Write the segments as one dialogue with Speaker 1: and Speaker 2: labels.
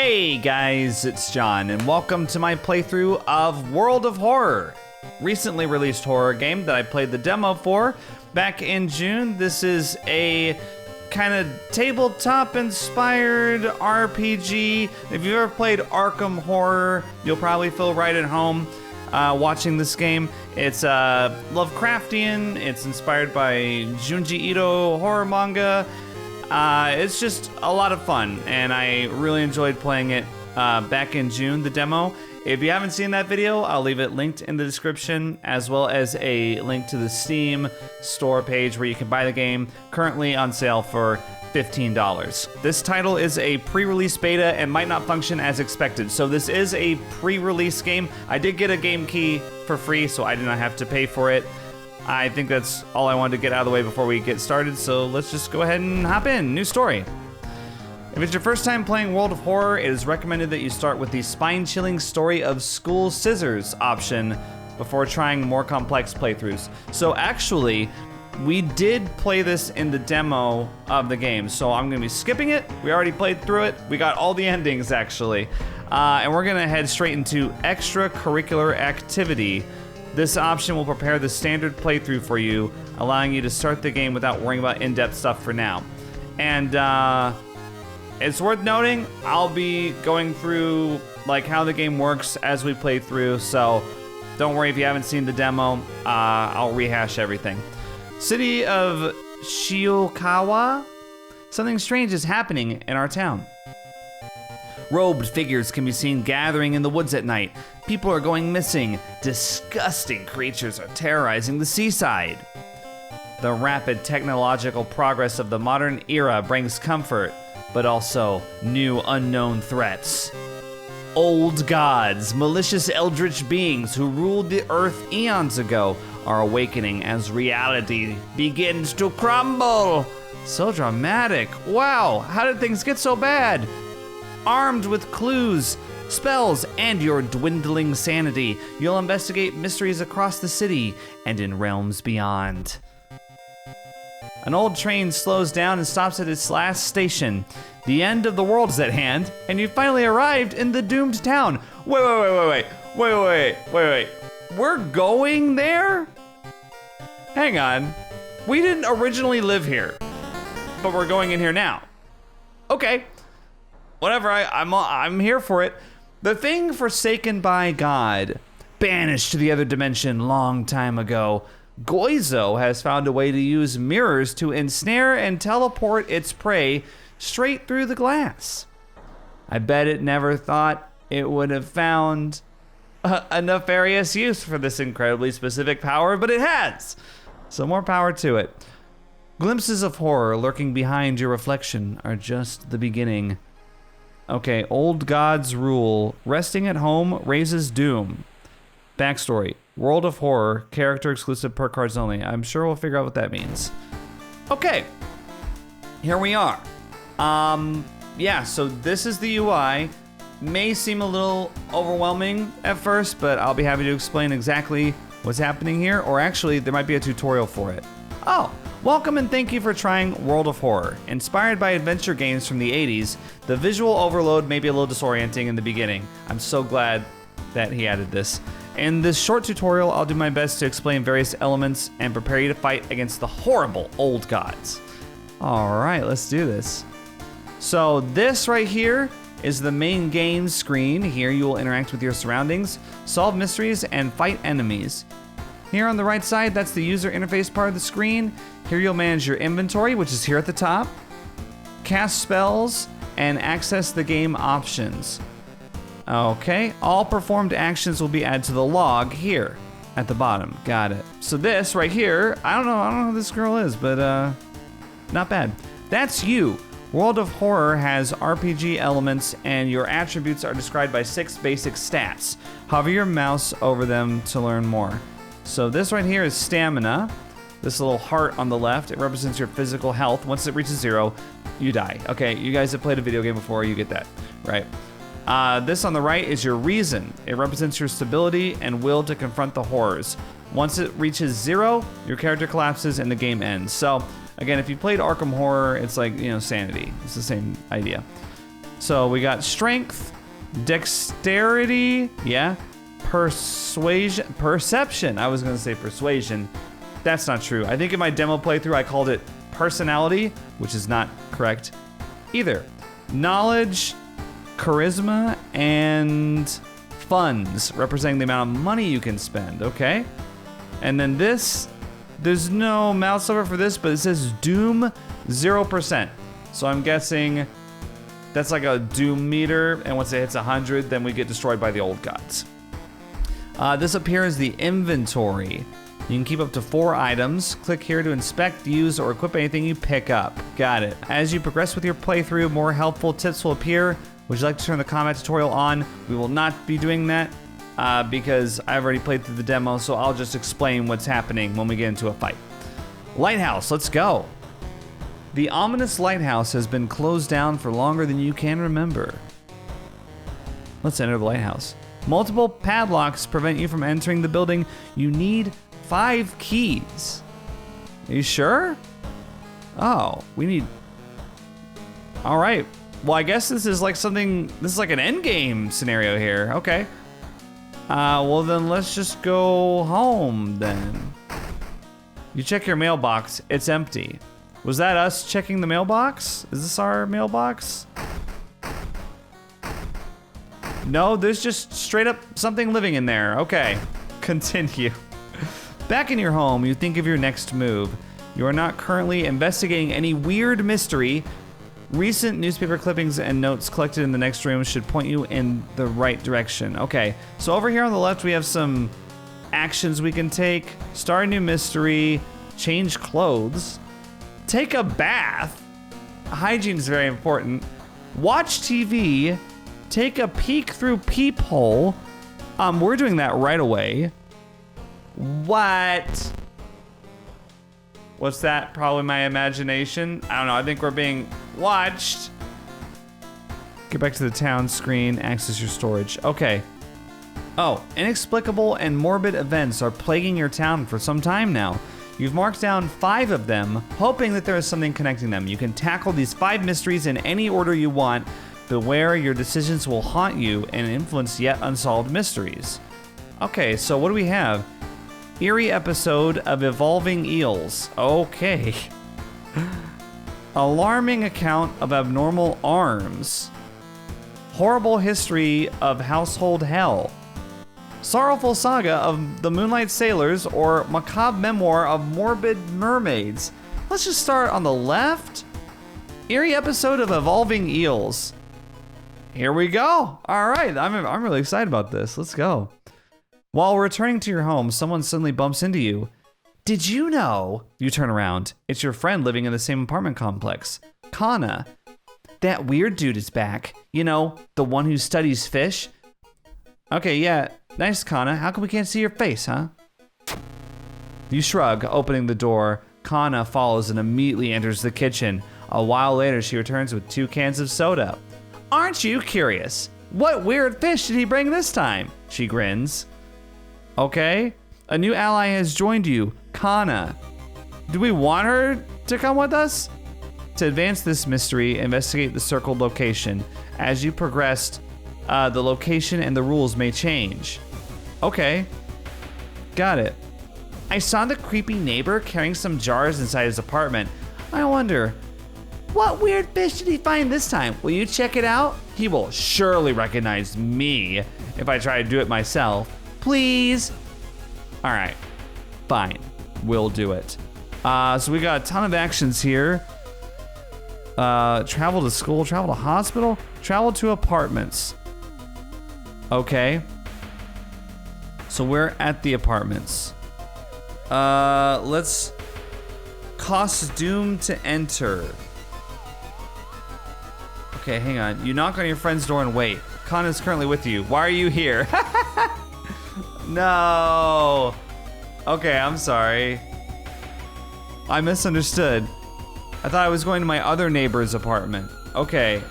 Speaker 1: Hey guys, it's John, and welcome to my playthrough of World of Horror. Recently released horror game that I played the demo for back in June. This is a kind of tabletop inspired RPG. If you've ever played Arkham Horror, you'll probably feel right at home watching this game. It's Lovecraftian, it's inspired by JUNJI Ito horror manga. It's just a lot of fun, and I really enjoyed playing it back in June, the demo. If you haven't seen that video, I'll leave it linked in the description, as well as a link to the Steam store page where you can buy the game, currently on sale for $15. This title is a pre-release beta and might not function as expected. So this is a pre-release game. I did get a game key for free, so I did not have to pay for it. I think that's all I wanted to get out of the way before we get started, so let's just go ahead and hop in. New story. If it's your first time playing World of Horror, it is recommended that you start with the spine-chilling Story of School Scissors option before trying more complex playthroughs. So actually, we did play this in the demo of the game, so I'm gonna be skipping it. We already played through it. We got all the endings, actually. And we're gonna head straight into extracurricular activity. This option will prepare the standard playthrough for you, allowing you to start the game without worrying about in-depth stuff for now. And it's worth noting, I'll be going through like how the game works as we play through, so don't worry if you haven't seen the demo, I'll rehash everything. City of Shiokawa? Something strange is happening in our town. Robed figures can be seen gathering in the woods at night. People are going missing. Disgusting creatures are terrorizing the seaside. The rapid technological progress of the modern era brings comfort, but also new unknown threats. Old gods, malicious eldritch beings who ruled the earth eons ago, are awakening as reality begins to crumble. So dramatic. Wow, how did things get so bad? Armed with clues, spells, and your dwindling sanity, you'll investigate mysteries across the city and in realms beyond. An old train slows down and stops at its last station. The end of the world is at hand, and you finally arrived in the doomed town. Wait. We're going there? Hang on. We didn't originally live here, but we're going in here now. Okay. Whatever, I'm here for it. The thing forsaken by God, banished to the other dimension long time ago, Goizo has found a way to use mirrors to ensnare and teleport its prey straight through the glass. I bet it never thought it would have found a nefarious use for this incredibly specific power, but it has. So more power to it. Glimpses of horror lurking behind your reflection are just the beginning. Okay, old gods rule. Resting at home raises doom. Backstory. World of Horror, character exclusive per cards only. I'm sure we'll figure out what that means. Okay, here we are. Yeah, so this is the UI. May seem a little overwhelming at first, but I'll be happy to explain exactly what's happening here, or actually, there might be a tutorial for it. Oh, welcome and thank you for trying World of Horror. Inspired by adventure games from the 80s, the visual overload may be a little disorienting in the beginning. I'm so glad that he added this. In this short tutorial, I'll do my best to explain various elements and prepare you to fight against the horrible old gods. All right, let's do this. So this right here is the main game screen. Here you will interact with your surroundings, solve mysteries, and fight enemies. Here on the right side, that's the user interface part of the screen. Here you'll manage your inventory, which is here at the top, cast spells, and access the game options. Okay, all performed actions will be added to the log here at the bottom. Got it. So this right here, I don't know who this girl is, but not bad. That's you. World of Horror has RPG elements, and your attributes are described by 6 basic stats. Hover your mouse over them to learn more. So this right here is stamina. This little heart on the left, it represents your physical health. Once it reaches 0, you die. Okay, you guys have played a video game before, you get that, right? This on the right is your reason. It represents your stability and will to confront the horrors. Once it reaches 0, your character collapses and the game ends. So again, if you played Arkham Horror, it's like, sanity. It's the same idea. So we got strength, dexterity, yeah, perception. I was gonna say persuasion. That's not true. I think in my demo playthrough I called it personality, which is not correct either. Knowledge, charisma, and funds, representing the amount of money you can spend, okay? And then this, there's no mouse over for this, but it says Doom 0%. So I'm guessing that's like a Doom meter, and once it hits 100, then we get destroyed by the old gods. This up here is the inventory. You can keep up to 4 items. Click here to inspect, use, or equip anything you pick up. Got it. As you progress with your playthrough, more helpful tips will appear. Would you like to turn the combat tutorial on? We will not be doing that because I've already played through the demo, so I'll just explain what's happening when we get into a fight. Lighthouse, let's go. The ominous lighthouse has been closed down for longer than you can remember. Let's enter the lighthouse. Multiple padlocks prevent you from entering the building. You need 5 keys. Are you sure? Oh, we need... All right. Well, I guess this is like something... This is like an endgame scenario here. Okay. Well, then let's just go home then. You check your mailbox. It's empty. Was that us checking the mailbox? Is this our mailbox? No, there's just straight up something living in there. Okay. Continue. Back in your home, you think of your next move. You are not currently investigating any weird mystery. Recent newspaper clippings and notes collected in the next room should point you in the right direction. Okay, so over here on the left, we have some actions we can take. Start a new mystery, change clothes, take a bath. Hygiene is very important. Watch TV, take a peek through peephole. We're doing that right away. What? What's that? Probably my imagination. I don't know. I think we're being watched. Get back to the town screen. Access your storage. Okay. Oh, inexplicable and morbid events are plaguing your town for some time now. You've marked down 5 of them, hoping that there is something connecting them. You can tackle these 5 mysteries in any order you want. Beware, your decisions will haunt you and influence yet unsolved mysteries. Okay, so what do we have? Eerie episode of evolving eels. Okay. Alarming account of abnormal arms. Horrible history of household hell. Sorrowful saga of the Moonlight Sailors, or macabre memoir of morbid mermaids. Let's just start on the left. Eerie episode of evolving eels. Here we go. All right, I'm really excited about this. Let's go. While returning to your home, someone suddenly bumps into you. Did you know? You turn around. It's your friend living in the same apartment complex. Kana. That weird dude is back. You know, the one who studies fish. Okay, yeah. Nice, Kana. How come we can't see your face, huh? You shrug, opening the door. Kana follows and immediately enters the kitchen. A while later, she returns with 2 cans of soda. Aren't you curious? What weird fish did he bring this time? She grins. Okay. A new ally has joined you, Kana. Do we want her to come with us? To advance this mystery, investigate the circled location. As you progress, the location and the rules may change. Okay. Got it. I saw the creepy neighbor carrying some jars inside his apartment. I wonder, what weird fish did he find this time? Will you check it out? He will surely recognize me if I try to do it myself. Please. All right, fine, we'll do it. So we got a ton of actions here. Travel to school, travel to hospital, travel to apartments. Okay. So we're at the apartments. Let's costume to enter. Okay, hang on. You knock on your friend's door and wait. Kana's currently with you. Why are you here? No. Okay, I'm sorry. I misunderstood. I thought I was going to my other neighbor's apartment. Okay,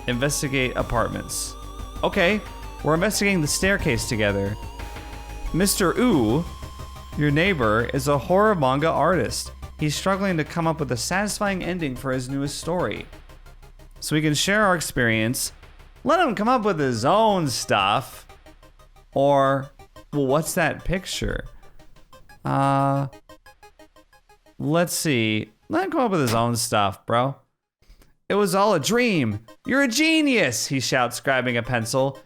Speaker 1: investigate apartments. Okay, we're investigating the staircase together. Mr. Ooh, your neighbor, is a horror manga artist. he's struggling to come up with a satisfying ending for his newest story. So we can share our experience, let him come up with his own stuff, or, well, what's that picture? Let's see. Let him come up with his own stuff, bro. It was all a dream. You're a genius, he shouts, grabbing a pencil.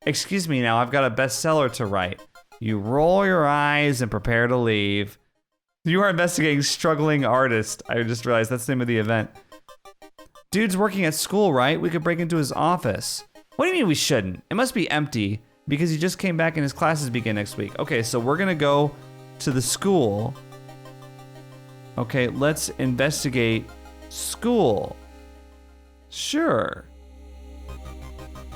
Speaker 1: Excuse me now, I've got a bestseller to write. You roll your eyes and prepare to leave. You are investigating struggling artist. I just realized that's the name of the event. Dude's working at school, right? We could break into his office. What do you mean we shouldn't? It must be empty because he just came back and his classes begin next week. Okay, so we're gonna go to the school. Okay, let's investigate school. Sure.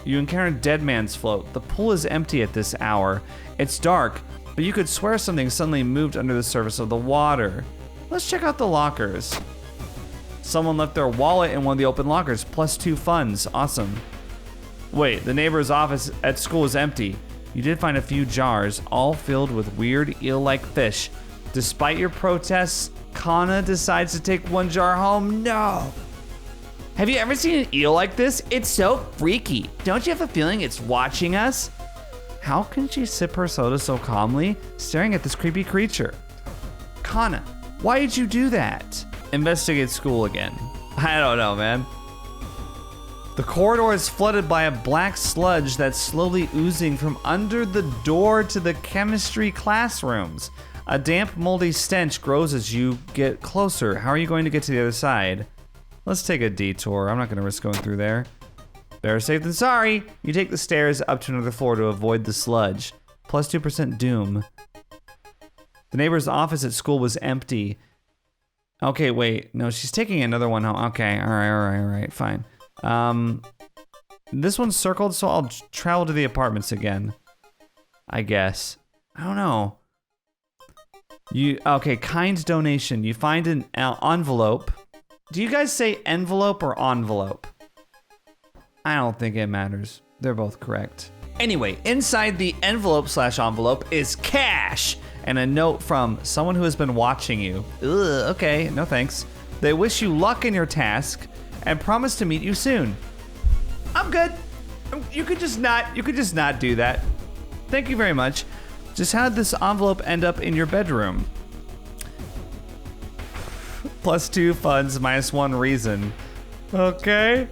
Speaker 1: You encounter Dead Man's Float. The pool is empty at this hour. It's dark, but you could swear something suddenly moved under the surface of the water. Let's check out the lockers. Someone left their wallet in one of the open lockers. +2 funds. Awesome. Wait, the neighbor's office at school is empty. You did find a few jars, all filled with weird eel-like fish. Despite your protests, Kana decides to take one jar home. No! Have you ever seen an eel like this? It's so freaky. Don't you have a feeling it's watching us? How can she sip her soda so calmly, staring at this creepy creature? Kana, why did you do that? Investigate school again. I don't know, man. The corridor is flooded by a black sludge that's slowly oozing from under the door to the chemistry classrooms. A damp, moldy stench grows as you get closer. How are you going to get to the other side? Let's take a detour. I'm not going to risk going through there. Better safe than sorry. You take the stairs up to another floor to avoid the sludge. +2% doom. The neighbor's office at school was empty. Okay, wait. No, she's taking another one home. Okay, all right, fine. This one's circled, so I'll travel to the apartments again. I guess. I don't know. Okay, kind donation. You find an envelope. Do you guys say envelope or envelope? I don't think it matters. They're both correct. Anyway, inside the envelope/envelope is cash and a note from someone who has been watching you. Ugh, okay, no thanks. They wish you luck in your task and promise to meet you soon. I'm good. You could just not do that. Thank you very much. Just how did this envelope end up in your bedroom? +2 funds, -1 reason. Okay.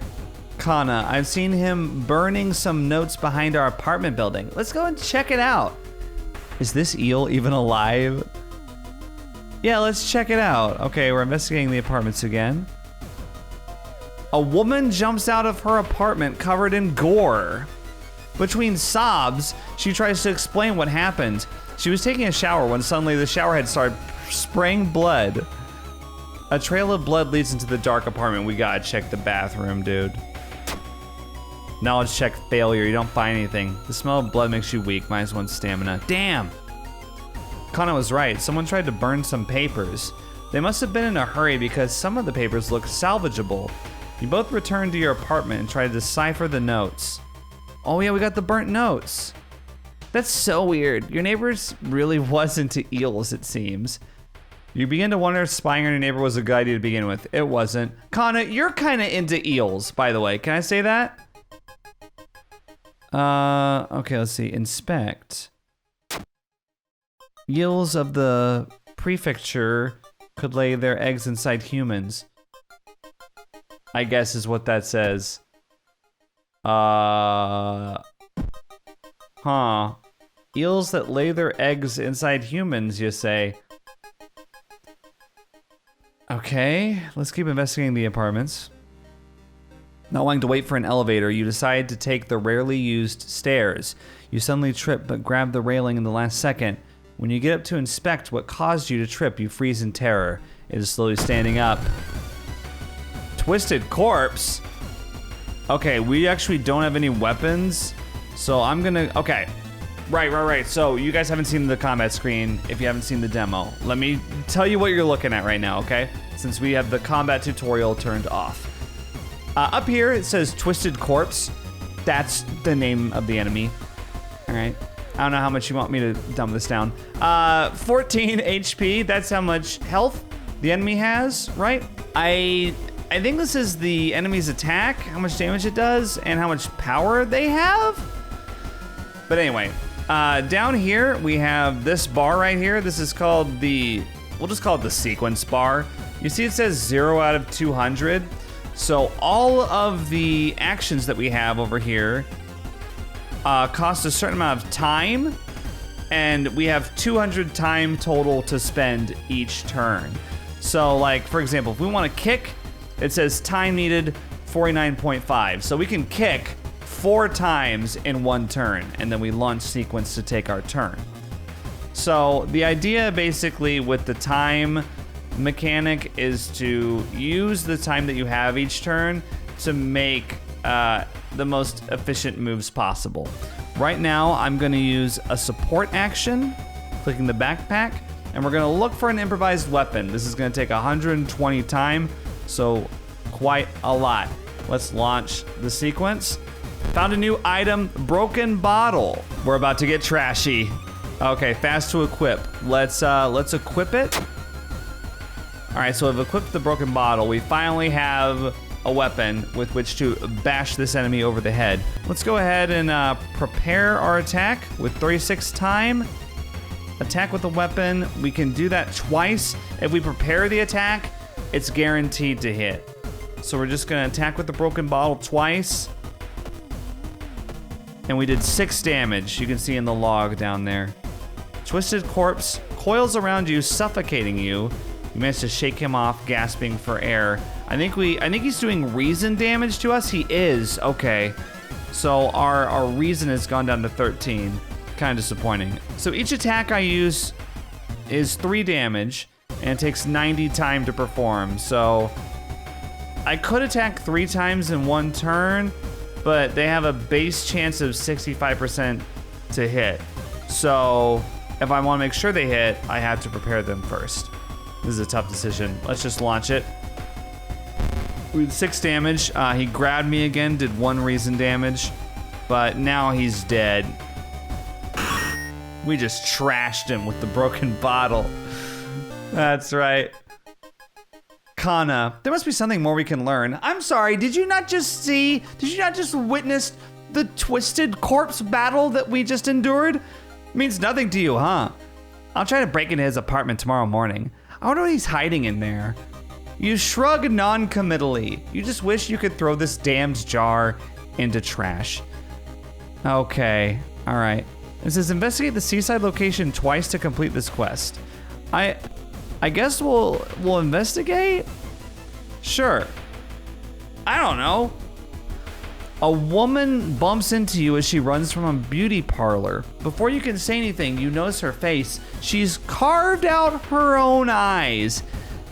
Speaker 1: Kana, I've seen him burning some notes behind our apartment building. Let's go and check it out. Is this eel even alive? Yeah, let's check it out. Okay, we're investigating the apartments again. A woman jumps out of her apartment covered in gore. Between sobs, she tries to explain what happened. She was taking a shower when suddenly the shower head started spraying blood. A trail of blood leads into the dark apartment. We gotta check the bathroom, dude. Knowledge check failure. You don't find anything. The smell of blood makes you weak. -1 stamina. Damn! Kana was right. Someone tried to burn some papers. They must have been in a hurry because some of the papers look salvageable. You both return to your apartment and try to decipher the notes. Oh yeah, we got the burnt notes. That's so weird. Your neighbors really was into eels, it seems. You begin to wonder if spying on your neighbor was a good idea to begin with. It wasn't. Kana, you're kind of into eels, by the way. Can I say that? Okay, let's see. Inspect. Eels of the prefecture could lay their eggs inside humans. I guess is what that says. Huh. Eels that lay their eggs inside humans, you say? Okay, let's keep investigating the apartments. Not wanting to wait for an elevator, you decide to take the rarely used stairs. You suddenly trip, but grab the railing in the last second. When you get up to inspect what caused you to trip, you freeze in terror. It is slowly standing up. Twisted corpse? Okay, we actually don't have any weapons, so I'm gonna, okay. Right. So you guys haven't seen the combat screen if you haven't seen the demo. Let me tell you what you're looking at right now, okay? Since we have the combat tutorial turned off. Up here, it says Twisted Corpse. That's the name of the enemy. All right. I don't know how much you want me to dumb this down. 14 HP, that's how much health the enemy has, right? I think this is the enemy's attack, how much damage it does, and how much power they have. But anyway, down here we have this bar right here. This is called we'll just call it the sequence bar. You see it says 0 out of 200. So all of the actions that we have over here cost a certain amount of time, and we have 200 time total to spend each turn. So like, for example, if we want to kick, it says time needed 49.5. So we can kick 4 times in 1 turn, and then we launch sequence to take our turn. So the idea basically with the time mechanic is to use the time that you have each turn to make the most efficient moves possible. Right now, I'm gonna use a support action, clicking the backpack, and we're gonna look for an improvised weapon. This is gonna take 120 time, so quite a lot. Let's launch the sequence. Found a new item, broken bottle. We're about to get trashy. Okay, fast to equip. Let's equip it. All right, so we've equipped the broken bottle. We finally have a weapon with which to bash this enemy over the head. Let's go ahead and prepare our attack with 36 time. Attack with a weapon. We can do that twice. If we prepare the attack, it's guaranteed to hit. So we're just gonna attack with the broken bottle twice. And we did 6 damage, you can see in the log down there. Twisted corpse coils around you, suffocating you. You managed to shake him off, gasping for air. I think he's doing reason damage to us. He is, okay. So our reason has gone down to 13. Kind of disappointing. So each attack I use is 3 damage, and it takes 90 time to perform. So I could attack 3 times in 1 turn, but they have a base chance of 65% to hit. So if I want to make sure they hit, I have to prepare them first. This is a tough decision. Let's just launch it. We did 6 damage. He grabbed me again, did 1 reason damage, but now he's dead. We just trashed him with the broken bottle. That's right. Kana, there must be something more we can learn. I'm sorry, did you not just witness the twisted corpse battle that we just endured? Means nothing to you, huh? I'll try to break into his apartment tomorrow morning. I wonder what he's hiding in there. You shrug non-committally. You just wish you could throw this damned jar into trash. Okay, all right. It says investigate the seaside location twice to complete this quest. I guess we'll investigate? Sure. I don't know. A woman bumps into you as she runs from a beauty parlor. Before you can say anything, you notice her face. She's carved out her own eyes.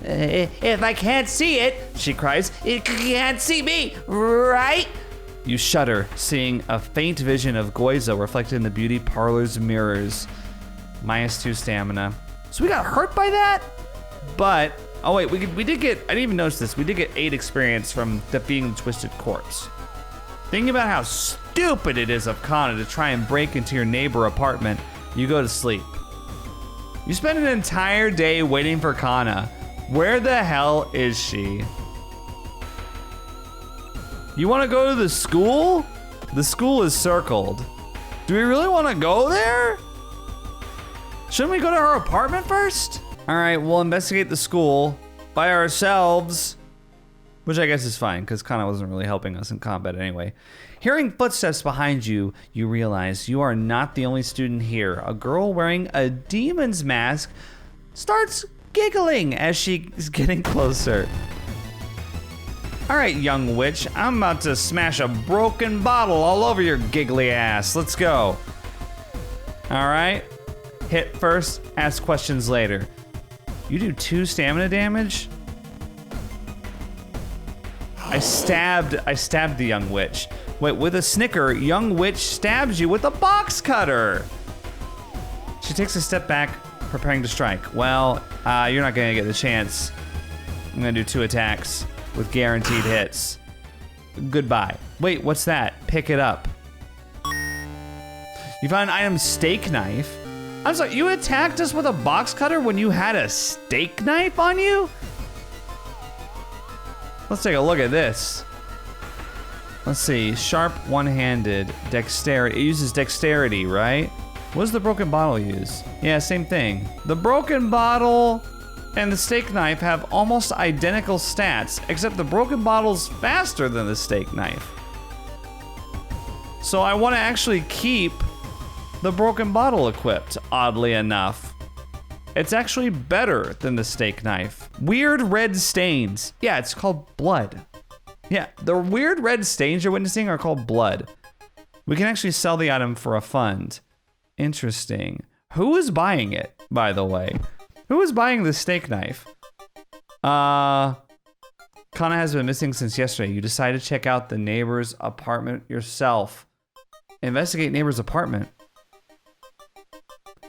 Speaker 1: If I can't see it, she cries, it can't see me, right? You shudder, seeing a faint vision of Goizo reflected in the beauty parlor's mirrors. -2 stamina. So we got hurt by that? But, oh wait, we did get, I didn't even notice this, we did get 8 experience from defeating the twisted corpse. Thinking about how stupid it is of Kana to try and break into your neighbor apartment, you go to sleep. You spend an entire day waiting for Kana. Where the hell is she? You want to go to the school? The school is circled. Do we really want to go there? Shouldn't we go to her apartment first? All right, we'll investigate the school by ourselves, which I guess is fine because Kana wasn't really helping us in combat anyway. Hearing footsteps behind you, you realize you are not the only student here. A girl wearing a demon's mask starts giggling as she is getting closer. All right, young witch, I'm about to smash a broken bottle all over your giggly ass. Let's go. All right, hit first, ask questions later. You do 2 stamina damage? I stabbed the young witch. Wait, with a snicker, young witch stabs you with a box cutter. She takes a step back, preparing to strike. Well, you're not gonna get the chance. I'm gonna do 2 attacks with guaranteed hits. Goodbye. Wait, what's that? Pick it up. You found an item, steak knife. I'm sorry, you attacked us with a box cutter when you had a steak knife on you? Let's take a look at this. Let's see, sharp, one-handed, dexterity. It uses dexterity, right? What does the broken bottle use? Yeah, same thing. The broken bottle and the steak knife have almost identical stats, except the broken bottle's faster than the steak knife. So I want to actually keep the broken bottle equipped, oddly enough. It's actually better than the steak knife. Weird red stains. Yeah, it's called blood. Yeah, the weird red stains you're witnessing are called blood. We can actually sell the item for a fund. Interesting. Who is buying it, by the way? Who is buying the steak knife? Kana has been missing since yesterday. You decided to check out the neighbor's apartment yourself. Investigate neighbor's apartment.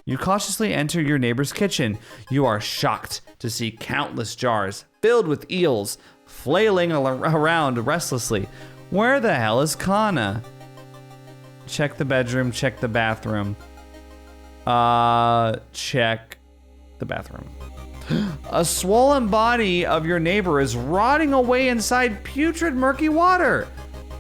Speaker 1: You cautiously enter your neighbor's kitchen. You are shocked to see countless jars filled with eels flailing around restlessly. Where the hell is Kana? Check the bedroom, check the bathroom. Check the bathroom. A swollen body of your neighbor is rotting away inside putrid murky water.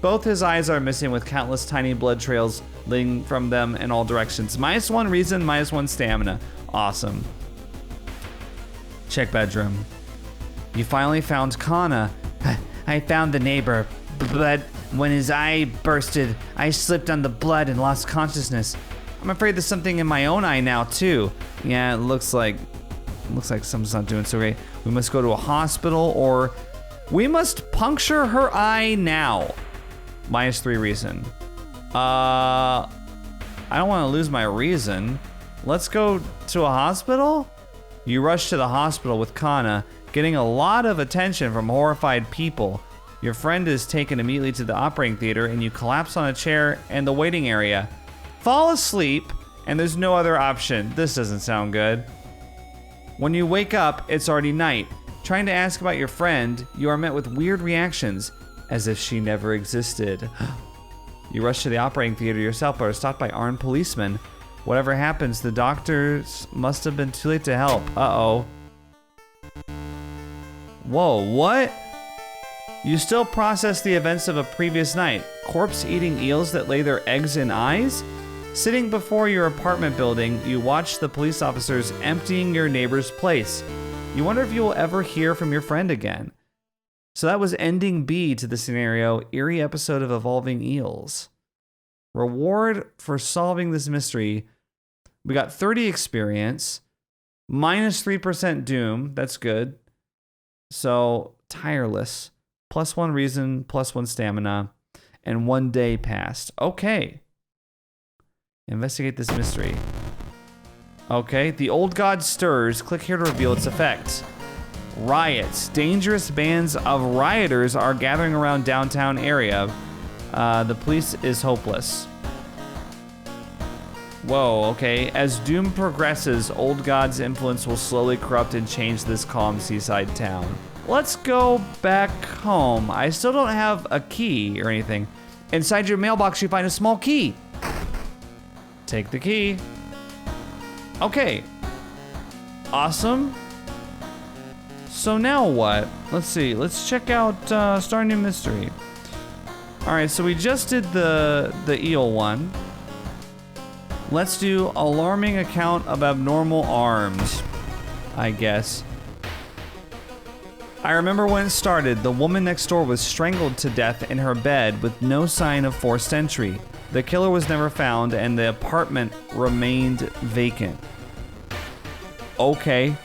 Speaker 1: Both his eyes are missing with countless tiny blood trails leading from them in all directions. -1 reason, -1 stamina. Awesome. Check bedroom. You finally found Kana. I found the neighbor, but when his eye bursted, I slipped on the blood and lost consciousness. I'm afraid there's something in my own eye now too. Yeah, it looks like something's not doing so great. We must go to a hospital, or we must puncture her eye now. -3 reason. I don't want to lose my reason. Let's go to a hospital? You rush to the hospital with Kana, getting a lot of attention from horrified people. Your friend is taken immediately to the operating theater, and you collapse on a chair in the waiting area. Fall asleep, and there's no other option. This doesn't sound good. When you wake up, it's already night. Trying to ask about your friend, you are met with weird reactions, as if she never existed. You rush to the operating theater yourself, but are stopped by armed policemen. Whatever happens, the doctors must have been too late to help. Uh-oh. Whoa, what? You still process the events of a previous night. Corpse-eating eels that lay their eggs in eyes? Sitting before your apartment building, you watch the police officers emptying your neighbor's place. You wonder if you will ever hear from your friend again. So that was ending B to the scenario, eerie episode of Evolving Eels. Reward for solving this mystery. We got 30 experience, -3% doom, that's good. So, tireless, +1 reason, +1 stamina, and 1 day passed. Okay. Investigate this mystery. Okay, the old god stirs. Click here to reveal its effects. Riots. Dangerous bands of rioters are gathering around downtown area. The police is hopeless. Whoa, okay. As doom progresses, old god's influence will slowly corrupt and change this calm seaside town. Let's go back home. I still don't have a key or anything. Inside your mailbox, you find a small key. Take the key. Okay. Awesome. So now what? Let's see. Let's check out Star New Mystery. All right, so we just did the eel one. Let's do alarming account of abnormal arms, I guess. I remember when it started, the woman next door was strangled to death in her bed with no sign of forced entry. The killer was never found, and the apartment remained vacant. Okay.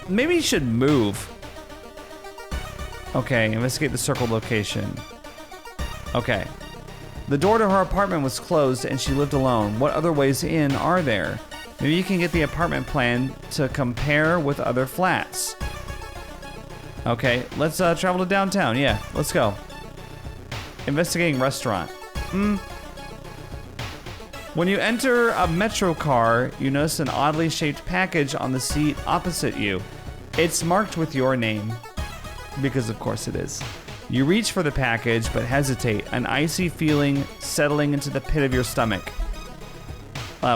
Speaker 1: Maybe you should move. Okay, investigate the circled location. Okay. The door to her apartment was closed and she lived alone. What other ways in are there? Maybe you can get the apartment plan to compare with other flats. Okay, let's travel to downtown. Yeah, let's go. Investigating restaurant. When you enter a metro car, you notice an oddly shaped package on the seat opposite you. It's marked with your name, because of course it is. You reach for the package, but hesitate, an icy feeling settling into the pit of your stomach.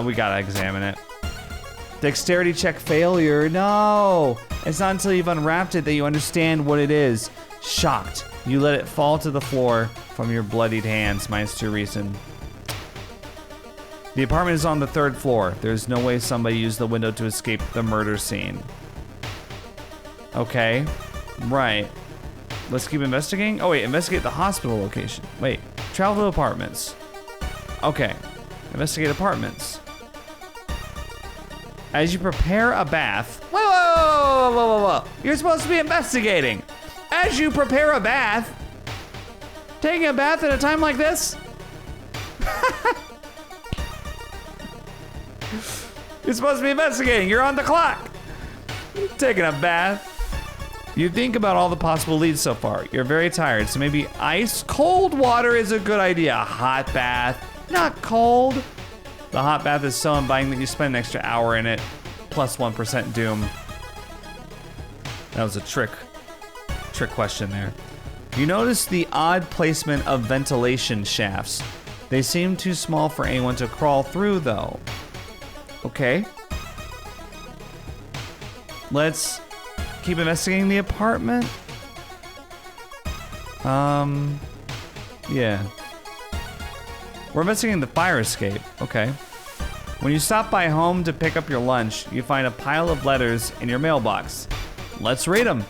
Speaker 1: We gotta examine it. Dexterity check failure. No! It's not until you've unwrapped it that you understand what it is. Shocked, you let it fall to the floor from your bloodied hands, -2 reason. The apartment is on the 3rd floor. There's no way somebody used the window to escape the murder scene. Okay, right. Let's keep investigating. Oh wait, investigate the hospital location. Wait, travel to apartments. Okay, investigate apartments. As you prepare a bath. Whoa. You're supposed to be investigating. As you prepare a bath. Taking a bath at a time like this? You're supposed to be investigating. You're on the clock. Taking a bath. You think about all the possible leads so far. You're very tired, so maybe ice cold water is a good idea. A hot bath, not cold. The hot bath is so inviting that you spend an extra hour in it, plus 1% doom. That was a trick question there. You notice the odd placement of ventilation shafts. They seem too small for anyone to crawl through though. Okay. Let's keep investigating the apartment. Yeah. We're investigating the fire escape. Okay. When you stop by home to pick up your lunch, you find a pile of letters in your mailbox. Let's read them.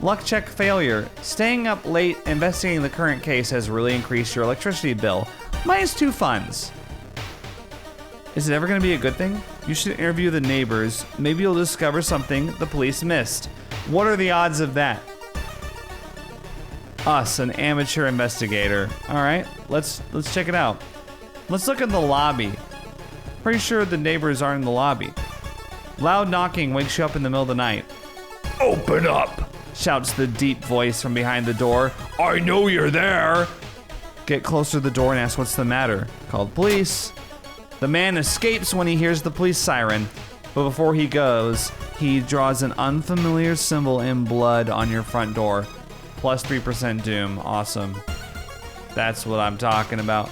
Speaker 1: Luck check failure. Staying up late investigating the current case has really increased your electricity bill. -2 funds. Is it ever going to be a good thing? You should interview the neighbors. Maybe you'll discover something the police missed. What are the odds of that? Us, an amateur investigator. All right, let's check it out. Let's look in the lobby. Pretty sure the neighbors aren't in the lobby. Loud knocking wakes you up in the middle of the night. Open up, shouts the deep voice from behind the door. I know you're there. Get closer to the door and ask what's the matter. Call the police. The man escapes when he hears the police siren, but before he goes, he draws an unfamiliar symbol in blood on your front door. Plus 3% doom. Awesome. That's what I'm talking about.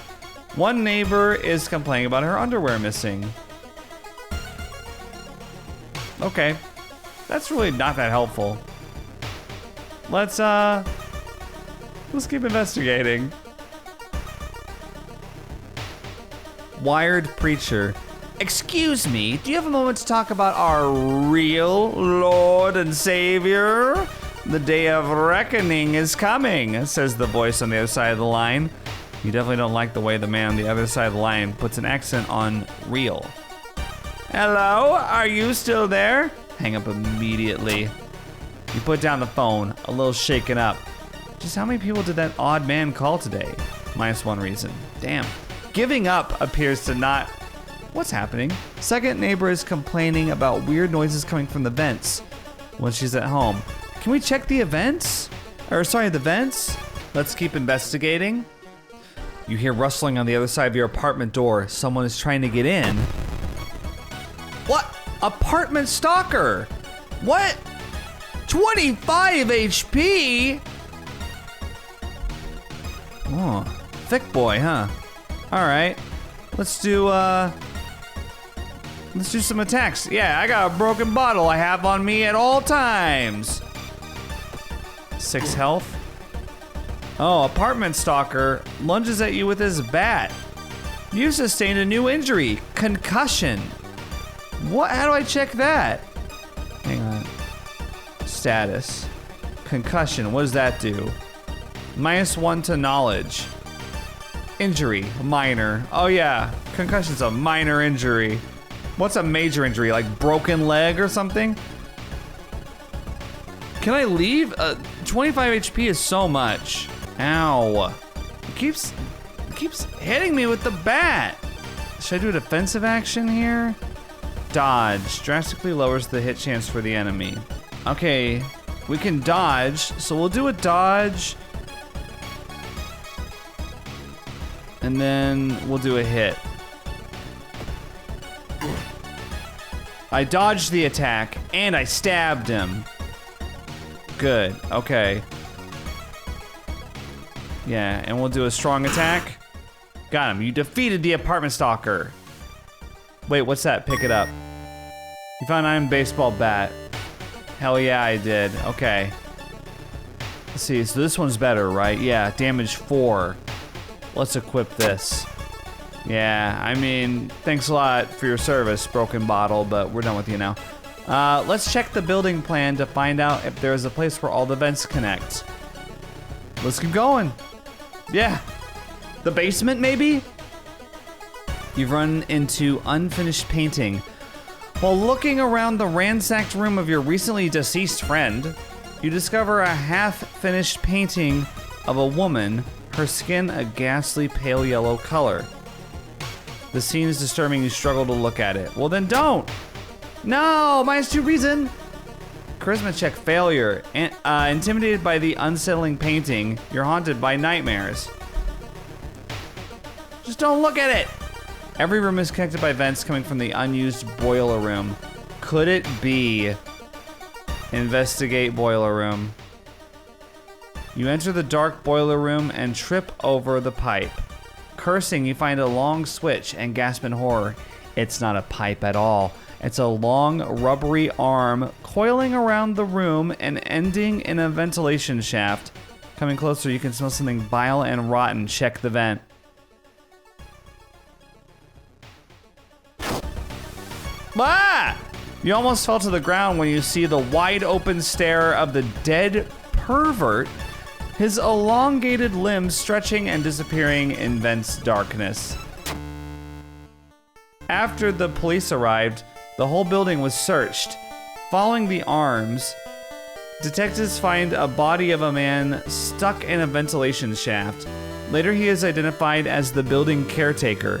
Speaker 1: One neighbor is complaining about her underwear missing. Okay. That's really not that helpful. Let's keep investigating. Wired preacher. Excuse me, do you have a moment to talk about our real Lord and Savior? The day of reckoning is coming, says the voice on the other side of the line. You definitely don't like the way the man on the other side of the line puts an accent on real. Hello, are you still there? Hang up immediately. You put down the phone, a little shaken up. Just how many people did that odd man call today? -1 reason. Damn. Giving up appears to not... What's happening? Second neighbor is complaining about weird noises coming from the vents when she's at home. Can we check the vents? The vents? Let's keep investigating. You hear rustling on the other side of your apartment door. Someone is trying to get in. What? Apartment stalker? What? 25 HP? Oh, thick boy, huh? All right, let's do some attacks. Yeah, I got a broken bottle I have on me at all times. 6 health. Oh, apartment stalker lunges at you with his bat. You sustained a new injury, concussion. What? How do I check that? Hang on. Status. Concussion, what does that do? -1 to knowledge. Injury, minor. Oh yeah, concussion's a minor injury. What's a major injury, like broken leg or something? Can I leave? 25 HP is so much. Ow. It keeps hitting me with the bat. Should I do a defensive action here? Dodge, drastically lowers the hit chance for the enemy. Okay, we can dodge, so we'll do a dodge. And then we'll do a hit. I dodged the attack and I stabbed him. Good, okay. Yeah, and we'll do a strong attack. Got him, you defeated the apartment stalker. Wait, what's that? Pick it up. You found an iron baseball bat. Hell yeah, I did. Okay. Let's see, so this one's better, right? Yeah, damage 4. Let's equip this. Yeah, I mean, thanks a lot for your service, broken bottle, but we're done with you now. Let's check the building plan to find out if there's a place where all the vents connect. Let's keep going. Yeah. The basement, maybe? You've run into unfinished painting. While looking around the ransacked room of your recently deceased friend, you discover a half-finished painting of a woman, her skin a ghastly pale yellow color. The scene is disturbing, you struggle to look at it. Well then don't! No! -2 reason! Charisma check failure. Intimidated by the unsettling painting, you're haunted by nightmares. Just don't look at it! Every room is connected by vents coming from the unused boiler room. Could it be? Investigate boiler room. You enter the dark boiler room and trip over the pipe. Cursing, you find a long switch and gasp in horror. It's not a pipe at all. It's a long, rubbery arm coiling around the room and ending in a ventilation shaft. Coming closer, you can smell something vile and rotten. Check the vent. Ah! You almost fell to the ground when you see the wide open stare of the dead pervert, his elongated limbs stretching and disappearing in vent's darkness. After the police arrived, the whole building was searched. Following the arms, detectives find a body of a man stuck in a ventilation shaft. Later, he is identified as the building caretaker.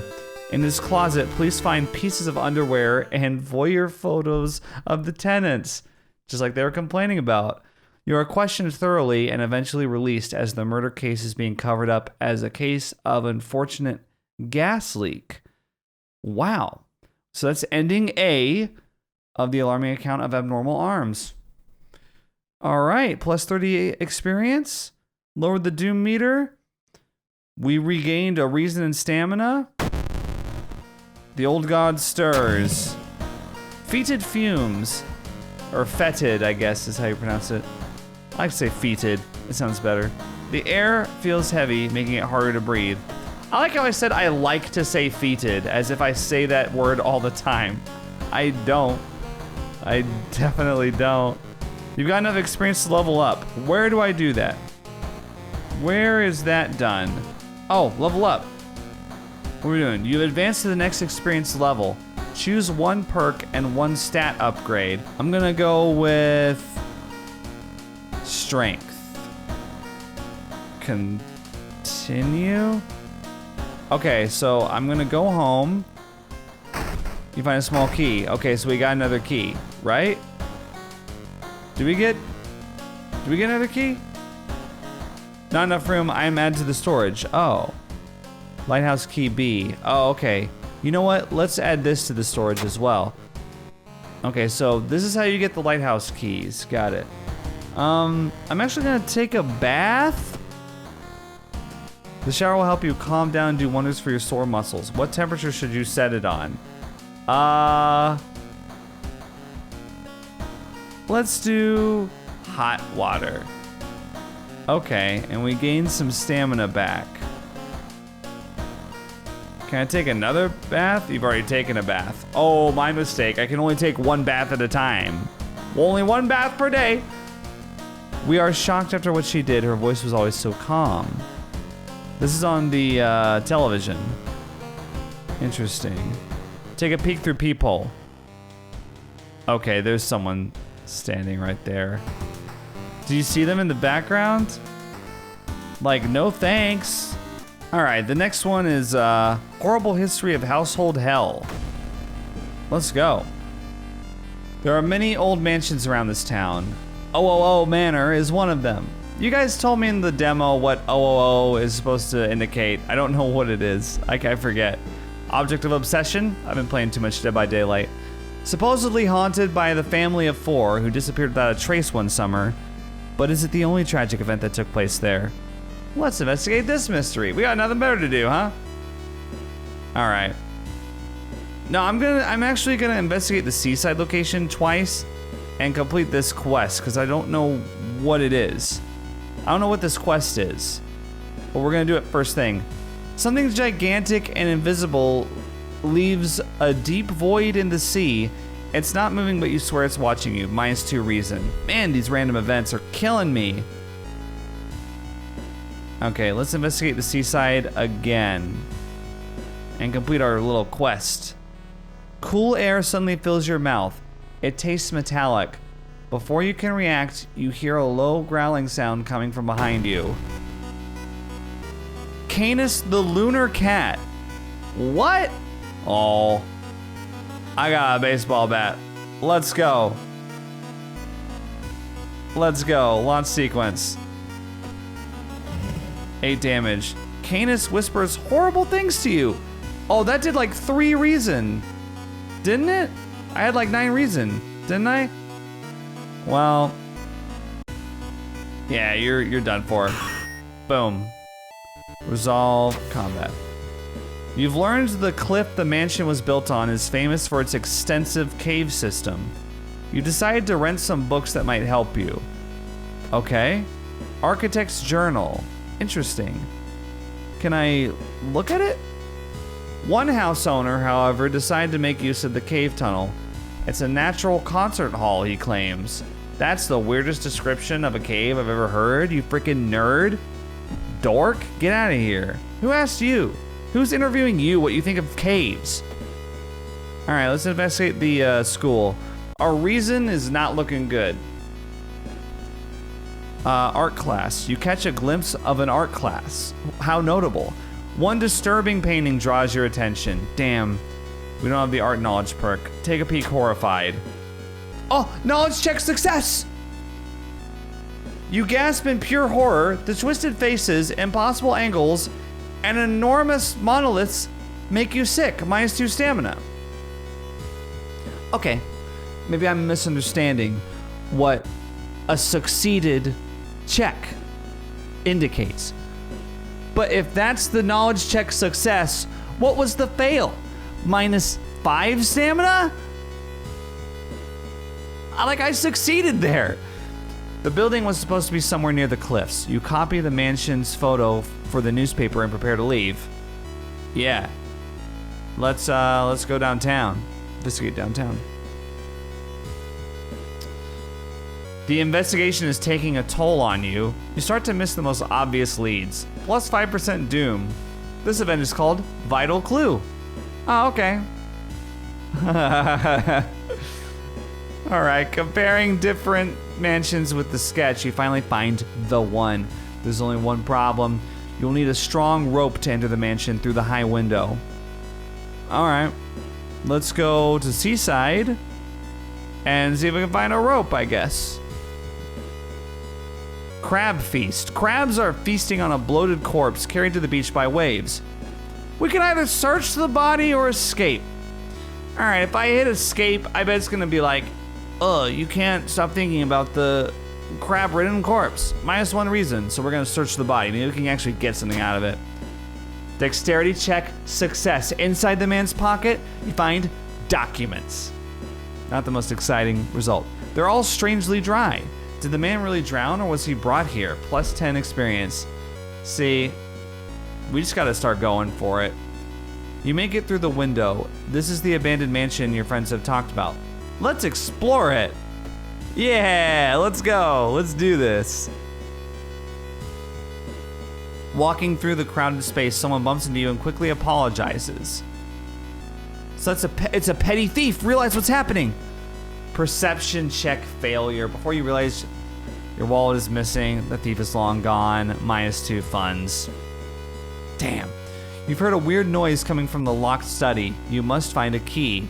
Speaker 1: In his closet, police find pieces of underwear and voyeur photos of the tenants, just like they were complaining about. You are questioned thoroughly and eventually released as the murder case is being covered up as a case of unfortunate gas leak. Wow. So that's ending A of the alarming account of abnormal arms. All right, plus 38 experience. Lowered the doom meter. We regained a reason and stamina. The old god stirs. Fetid fumes. Or fetid, I guess is how you pronounce it. I like to say fetid. It sounds better. The air feels heavy, making it harder to breathe. I like how I said I like to say fetid, as if I say that word all the time. I don't. I definitely don't. You've got enough experience to level up. Where do I do that? Where is that done? Oh, level up. What are we doing? You've advanced to the next experience level. Choose one perk and one stat upgrade. I'm gonna go with strength. Continue. Okay, so I'm gonna go home. You find a small key. Okay, so we got another key, right? Did we get another key? Not enough room. I'm added to the storage. Oh. Lighthouse key B. Oh, okay. You know what? Let's add this to the storage as well. Okay, so this is how you get the lighthouse keys. Got it. I'm actually gonna take a bath. The shower will help you calm down and do wonders for your sore muscles. What temperature should you set it on? Let's do hot water. Okay, and we gain some stamina back. Can I take another bath? You've already taken a bath. Oh, my mistake. I can only take one bath at a time. Only one bath per day. We are shocked after what she did. Her voice was always so calm. This is on the television. Interesting. Take a peek through peephole. Okay, there's someone standing right there. Do you see them in the background? Like, no thanks. All right, the next one is horrible history of household hell. Let's go. There are many old mansions around this town. OOO Manor is one of them. You guys told me in the demo what OOO is supposed to indicate. I don't know what it is. I forget. Object of obsession? I've been playing too much Dead by Daylight. Supposedly haunted by the family of 4 who disappeared without a trace one summer. But is it the only tragic event that took place there? Let's investigate this mystery. We got nothing better to do, huh? All right. No, I'm actually gonna investigate the seaside location twice and complete this quest because I don't know what it is. I don't know what this quest is, but we're gonna do it first thing. Something gigantic and invisible leaves a deep void in the sea. It's not moving, but you swear it's watching you. -2 reason. Man, these random events are killing me. Okay, let's investigate the seaside again and complete our little quest. Cool air suddenly fills your mouth. It tastes metallic. Before you can react, you hear a low growling sound coming from behind you. Canis the lunar cat. What? Oh, I got a baseball bat. Let's go. Let's go. Launch sequence. 8 damage. Canis whispers horrible things to you. Oh, that did like 3 reason. Didn't it? I had like 9 reason, didn't I? Well, yeah, you're done for. Boom. Resolve combat. You've learned the cliff the mansion was built on is famous for its extensive cave system. You decided to rent some books that might help you. Okay. Architect's Journal. Interesting. Can I look at it? One house owner, however, decided to make use of the cave tunnel. It's a natural concert hall, he claims. That's the weirdest description of a cave I've ever heard, you freaking nerd. Dork, get out of here. Who asked you? Who's interviewing you what you think of caves? All right, let's investigate the school. Our reason is not looking good. Art class. You catch a glimpse of an art class. How notable. One disturbing painting draws your attention. Damn, we don't have the art knowledge perk. Take a peek horrified. Oh, knowledge check success! You gasp in pure horror. The twisted faces, impossible angles, and enormous monoliths make you sick. -2 stamina. Okay, maybe I'm misunderstanding what a succeeded check indicates. But if that's the knowledge check success, what was the fail? -5 stamina? I succeeded there. The building was supposed to be somewhere near the cliffs. You copy the mansion's photo for the newspaper and prepare to leave. Yeah. Let's go downtown. Investigate downtown. The investigation is taking a toll on you. You start to miss the most obvious leads. +5% doom. This event is called Vital Clue. Oh, okay. All right, comparing different mansions with the sketch, you finally find the one. There's only one problem. You'll need a strong rope to enter the mansion through the high window. All right, let's go to Seaside and see if we can find a rope, I guess. Crab feast. Crabs are feasting on a bloated corpse carried to the beach by waves. We can either search the body or escape. All right, if I hit escape, I bet it's gonna be like, you can't stop thinking about the crab-ridden corpse. -1 reason, so we're gonna search the body. Maybe we can actually get something out of it. Dexterity check success. Inside the man's pocket, you find documents. Not the most exciting result. They're all strangely dry. Did the man really drown or was he brought here? +10 experience. See, we just gotta start going for it. You make it through the window. This is the abandoned mansion your friends have talked about. Let's explore it. Yeah, let's go. Let's do this. Walking through the crowded space, someone bumps into you and quickly apologizes. So it's a petty thief. Realize what's happening. Perception check failure. Before you realize your wallet is missing, the thief is long gone. -2 funds. Damn. You've heard a weird noise coming from the locked study. You must find a key.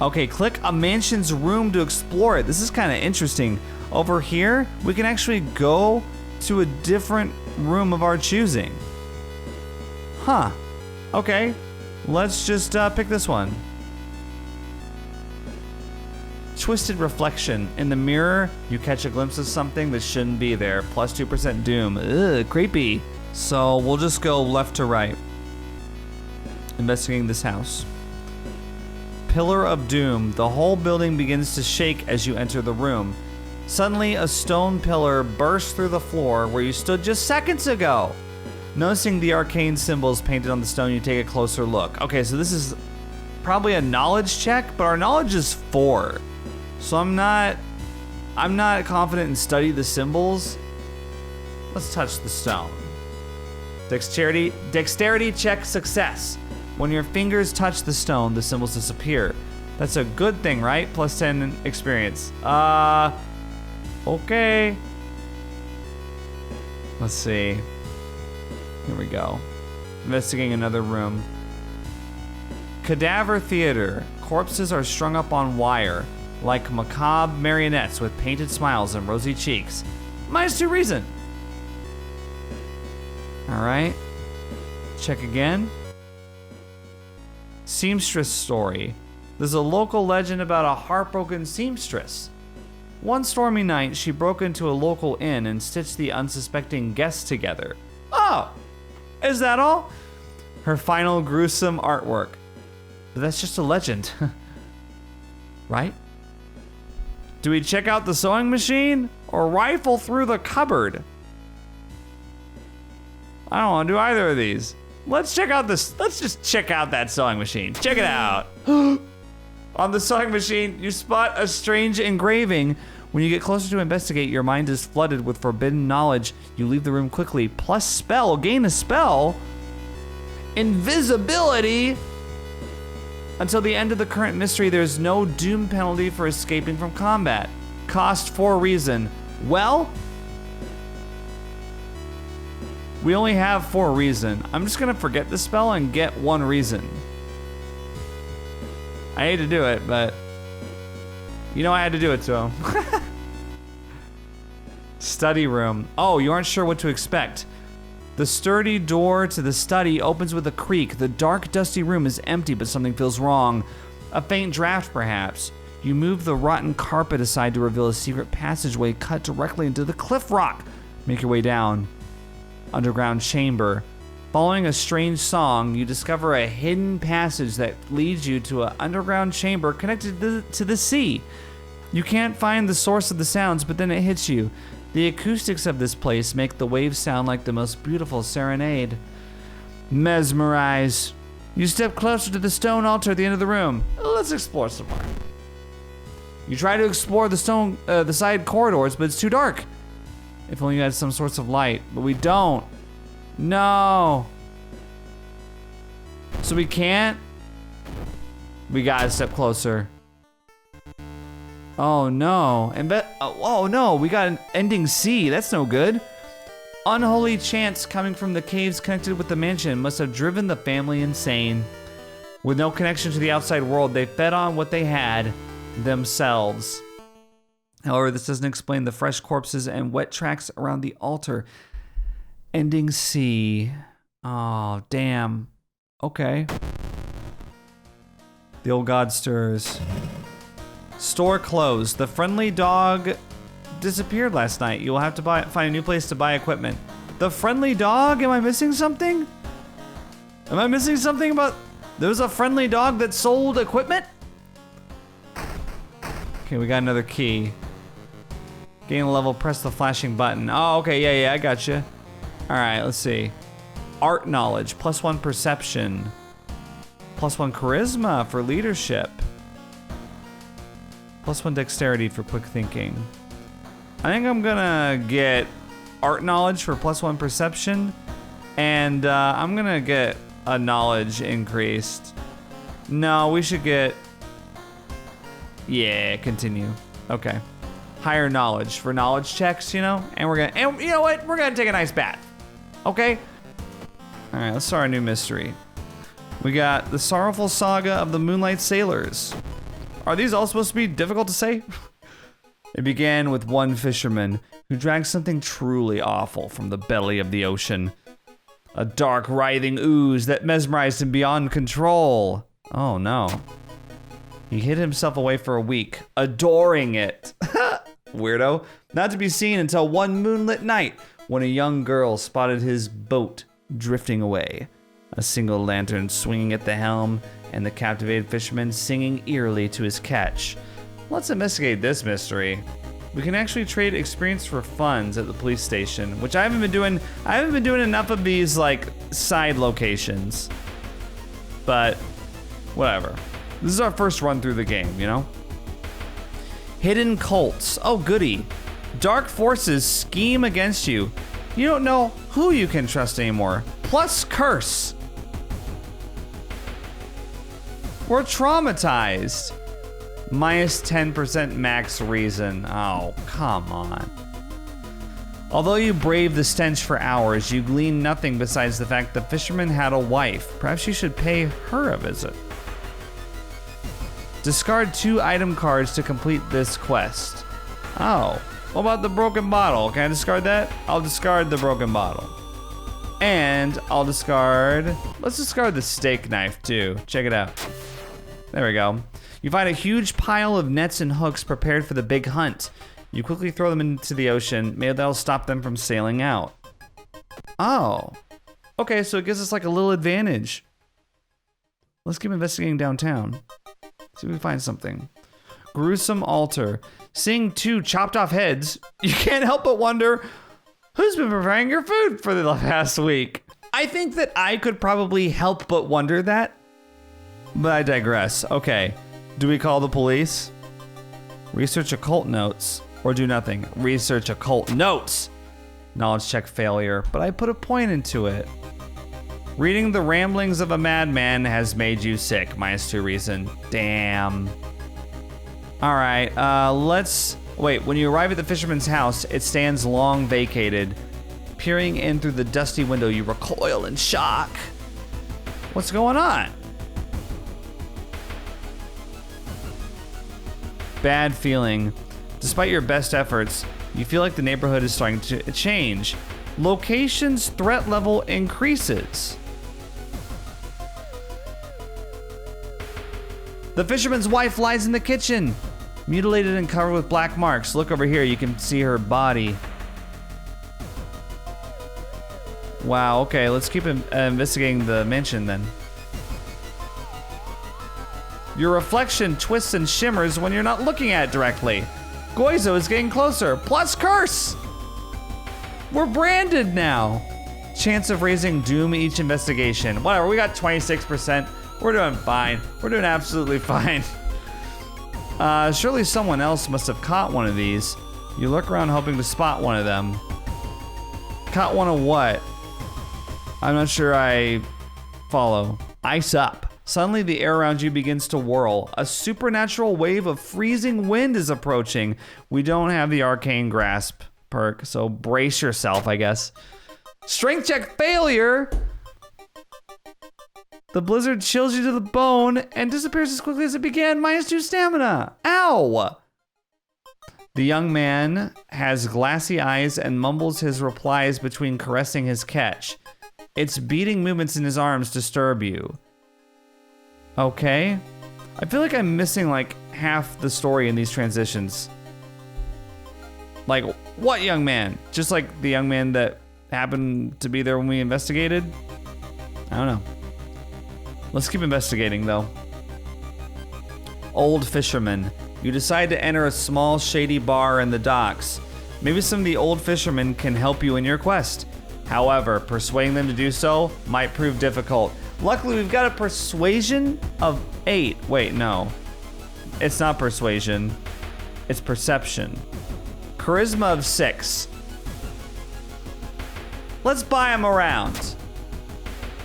Speaker 1: Okay, click a mansion's room to explore it. This is kind of interesting. Over here, we can actually go to a different room of our choosing. Huh. Okay, let's just pick this one. Twisted reflection. In the mirror, you catch a glimpse of something that shouldn't be there. +2% doom. Ugh, creepy. So we'll just go left to right. Investigating this house. Pillar of Doom. The whole building begins to shake as you enter the room. Suddenly, a stone pillar bursts through the floor where you stood just seconds ago. Noticing the arcane symbols painted on the stone, you take a closer look. Okay, so this is probably a knowledge check, but our knowledge is 4. So I'm not confident in study the symbols. Let's touch the stone. Dexterity check success. When your fingers touch the stone, the symbols disappear. That's a good thing, right? Plus 10 experience. Okay. Let's see. Here we go. Investigating another room. Cadaver theater. Corpses are strung up on wire, like macabre marionettes with painted smiles and rosy cheeks. -2 reason. All right. Check again. Seamstress story. There's a local legend about a heartbroken seamstress. One stormy night, she broke into a local inn and stitched the unsuspecting guests together. Oh, is that all? Her final gruesome artwork. But that's just a legend. Right? Do we check out the sewing machine or rifle through the cupboard? I don't want to do either of these. Let's just check out that sewing machine. Check it out. On the sewing machine, you spot a strange engraving. When you get closer to investigate, your mind is flooded with forbidden knowledge. You leave the room quickly. Plus spell, gain a spell. Invisibility. Until the end of the current mystery, there's no doom penalty for escaping from combat. Cost 4 reason. Well, we only have 4 reason. I'm just gonna forget the spell and get 1 reason. I hate to do it, but you know I had to do it to him. Study room. Oh, you aren't sure what to expect. The sturdy door to the study opens with a creak. The dark, dusty room is empty, but something feels wrong. A faint draft, perhaps. You move the rotten carpet aside to reveal a secret passageway cut directly into the cliff rock. Make your way down. Underground chamber. Following a strange song, you discover a hidden passage that leads you to an underground chamber connected to the sea. You can't find the source of the sounds, but then it hits you. The acoustics of this place make the waves sound like the most beautiful serenade. Mesmerize. You step closer to the stone altar at the end of the room. Let's explore some more. You try to explore the side corridors, but it's too dark. If only you had some sorts of light, but we don't. No. So we can't? We gotta step closer. Oh no. Oh no, we got an ending C. That's no good. Unholy chants coming from the caves connected with the mansion must have driven the family insane. With no connection to the outside world, they fed on what they had themselves. However, this doesn't explain the fresh corpses and wet tracks around the altar. Ending C. Oh, damn. Okay. The old god stirs. Store closed. The friendly dog disappeared last night. You will have to find a new place to buy equipment. The friendly dog? Am I missing something? Am I missing something about... There was a friendly dog that sold equipment? Okay, we got another key. Gain a level, press the flashing button. Oh, okay, yeah, I gotcha. All right, let's see. Art knowledge, +1 perception. +1 charisma for leadership. +1 dexterity for quick thinking. I think I'm gonna get art knowledge for +1 perception. And I'm gonna get a knowledge increased. No, we should get... Yeah, continue. Okay. Higher knowledge for knowledge checks, you know? And you know what? We're gonna take a nice bath. Okay? Alright, let's start a new mystery. We got the sorrowful saga of the Moonlight Sailors. Are these all supposed to be difficult to say? It began with one fisherman who dragged something truly awful from the belly of the ocean. A dark, writhing ooze that mesmerized him beyond control. Oh no. He hid himself away for a week, adoring it. Weirdo. Not to be seen until one moonlit night when a young girl spotted his boat drifting away. A single lantern swinging at the helm, and the captivated fisherman singing eerily to his catch. Let's investigate this mystery. We can actually trade experience for funds at the police station, which I haven't been doing. I haven't been doing enough of these like side locations. But whatever. This is our first run through the game, you know? Hidden cults. Oh, goody. Dark forces scheme against you. You don't know who you can trust anymore. Plus curse. We're traumatized. Minus 10% max reason. Oh, come on. Although you braved the stench for hours, you gleaned nothing besides the fact the fisherman had a wife. Perhaps you should pay her a visit. Discard 2 item cards to complete this quest. Oh, what about the broken bottle? Can I discard that? I'll discard the broken bottle. And I'll discard... Let's discard the steak knife too. Check it out. There we go. You find a huge pile of nets and hooks prepared for the big hunt. You quickly throw them into the ocean. Maybe that'll stop them from sailing out. Oh. Okay, so it gives us like a little advantage. Let's keep investigating downtown. See if we can find something. Gruesome altar. Seeing 2 chopped off heads, you can't help but wonder, who's been preparing your food for the past week? I think that I could probably help but wonder that. But I digress. Okay. Do we call the police? Research occult notes. Or do nothing. Research occult notes. Knowledge check failure. But I put a point into it. Reading the ramblings of a madman has made you sick. Minus 2 reason. Damn. Alright, let's... Wait, when you arrive at the fisherman's house, it stands long vacated. Peering in through the dusty window, you recoil in shock. What's going on? Bad feeling. Despite your best efforts, you feel like the neighborhood is starting to change. Location's threat level increases. The fisherman's wife lies in the kitchen, mutilated and covered with black marks. Look over here, you can see her body. Wow, okay, let's keep investigating the mansion then. Your reflection twists and shimmers when you're not looking at it directly. Goizo is getting closer, plus curse! We're branded now. Chance of raising doom each investigation. Whatever, we got 26%. We're doing fine. We're doing absolutely fine. Surely someone else must have caught one of these. You look around hoping to spot one of them. Caught one of what? I'm not sure I follow. Ice up. Suddenly the air around you begins to whirl. A supernatural wave of freezing wind is approaching. We don't have the arcane grasp perk, so brace yourself, I guess. Strength check failure! The blizzard chills you to the bone and disappears as quickly as it began. Minus 2 stamina. Ow! The young man has glassy eyes and mumbles his replies between caressing his catch. Its beating movements in his arms disturb you. Okay. I feel like I'm missing like half the story in these transitions. Like, what young man? Just like the young man that happened to be there when we investigated? I don't know. Let's keep investigating though. Old fisherman. You decide to enter a small shady bar in the docks. Maybe some of the old fishermen can help you in your quest. However, persuading them to do so might prove difficult. Luckily, we've got a persuasion of 8. Wait, no. It's not persuasion. It's perception. Charisma of 6. Let's buy them around.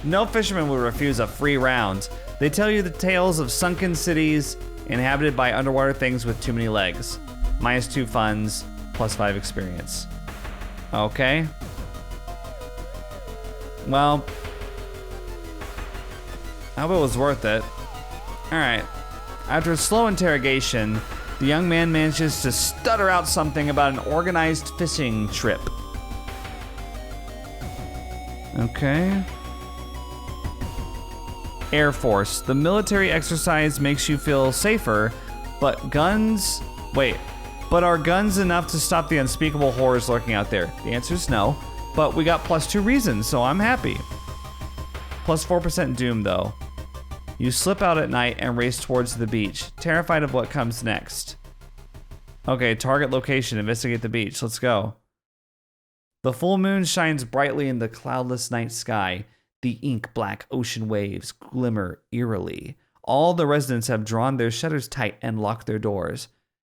Speaker 1: No fisherman would refuse a free round. They tell you the tales of sunken cities inhabited by underwater things with too many legs. Minus 2 funds, plus 5 experience. Okay. Well, I hope it was worth it. Alright. After a slow interrogation, the young man manages to stutter out something about an organized fishing trip. Okay. Air Force. The military exercise makes you feel safer, but guns... Wait. But are guns enough to stop the unspeakable horrors lurking out there? The answer is no. But we got plus 2 reasons, so I'm happy. Plus 4% doom, though. You slip out at night and race towards the beach, terrified of what comes next. Okay, target location, investigate the beach. Let's go. The full moon shines brightly in the cloudless night sky. The ink-black ocean waves glimmer eerily. All the residents have drawn their shutters tight and locked their doors.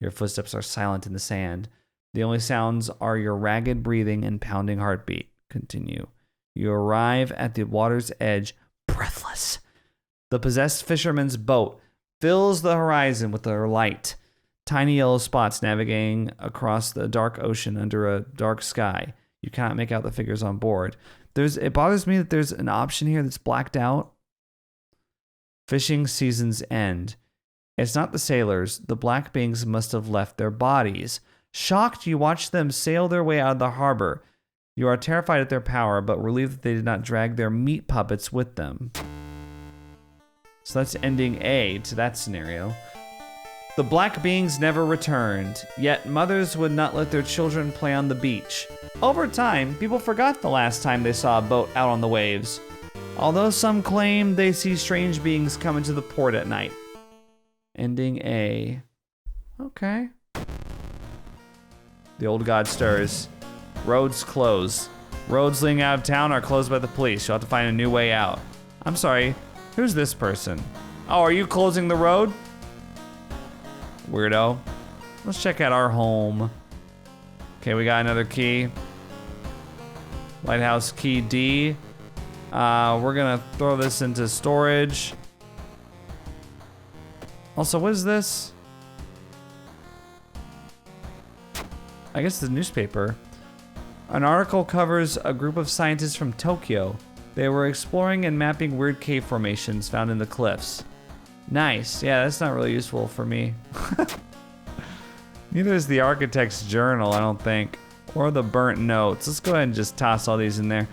Speaker 1: Your footsteps are silent in the sand. The only sounds are your ragged breathing and pounding heartbeat. Continue. You arrive at the water's edge, breathless. The possessed fisherman's boat fills the horizon with their light. Tiny yellow spots navigating across the dark ocean under a dark sky. You cannot make out the figures on board. It bothers me that there's an option here that's blacked out. Fishing season's end. It's not the sailors. The black beings must have left their bodies. Shocked, you watch them sail their way out of the harbor. You are terrified at their power, but relieved that they did not drag their meat puppets with them. So that's ending A to that scenario. The black beings never returned, yet mothers would not let their children play on the beach. Over time, people forgot the last time they saw a boat out on the waves, although some claim they see strange beings come into the port at night. Ending A. Okay. The old god stirs. Roads close. Roads leading out of town are closed by the police. You'll have to find a new way out. I'm sorry, who's this person? Oh, are you closing the road? Weirdo. Let's check out our home. Okay, we got another key. Lighthouse key D. We're gonna throw this into storage. Also, what is this? I guess the newspaper. An article covers a group of scientists from Tokyo. They were exploring and mapping weird cave formations found in the cliffs. Nice. Yeah, that's not really useful for me. Neither is the architect's journal, I don't think. Or the burnt notes. Let's go ahead and just toss all these in there.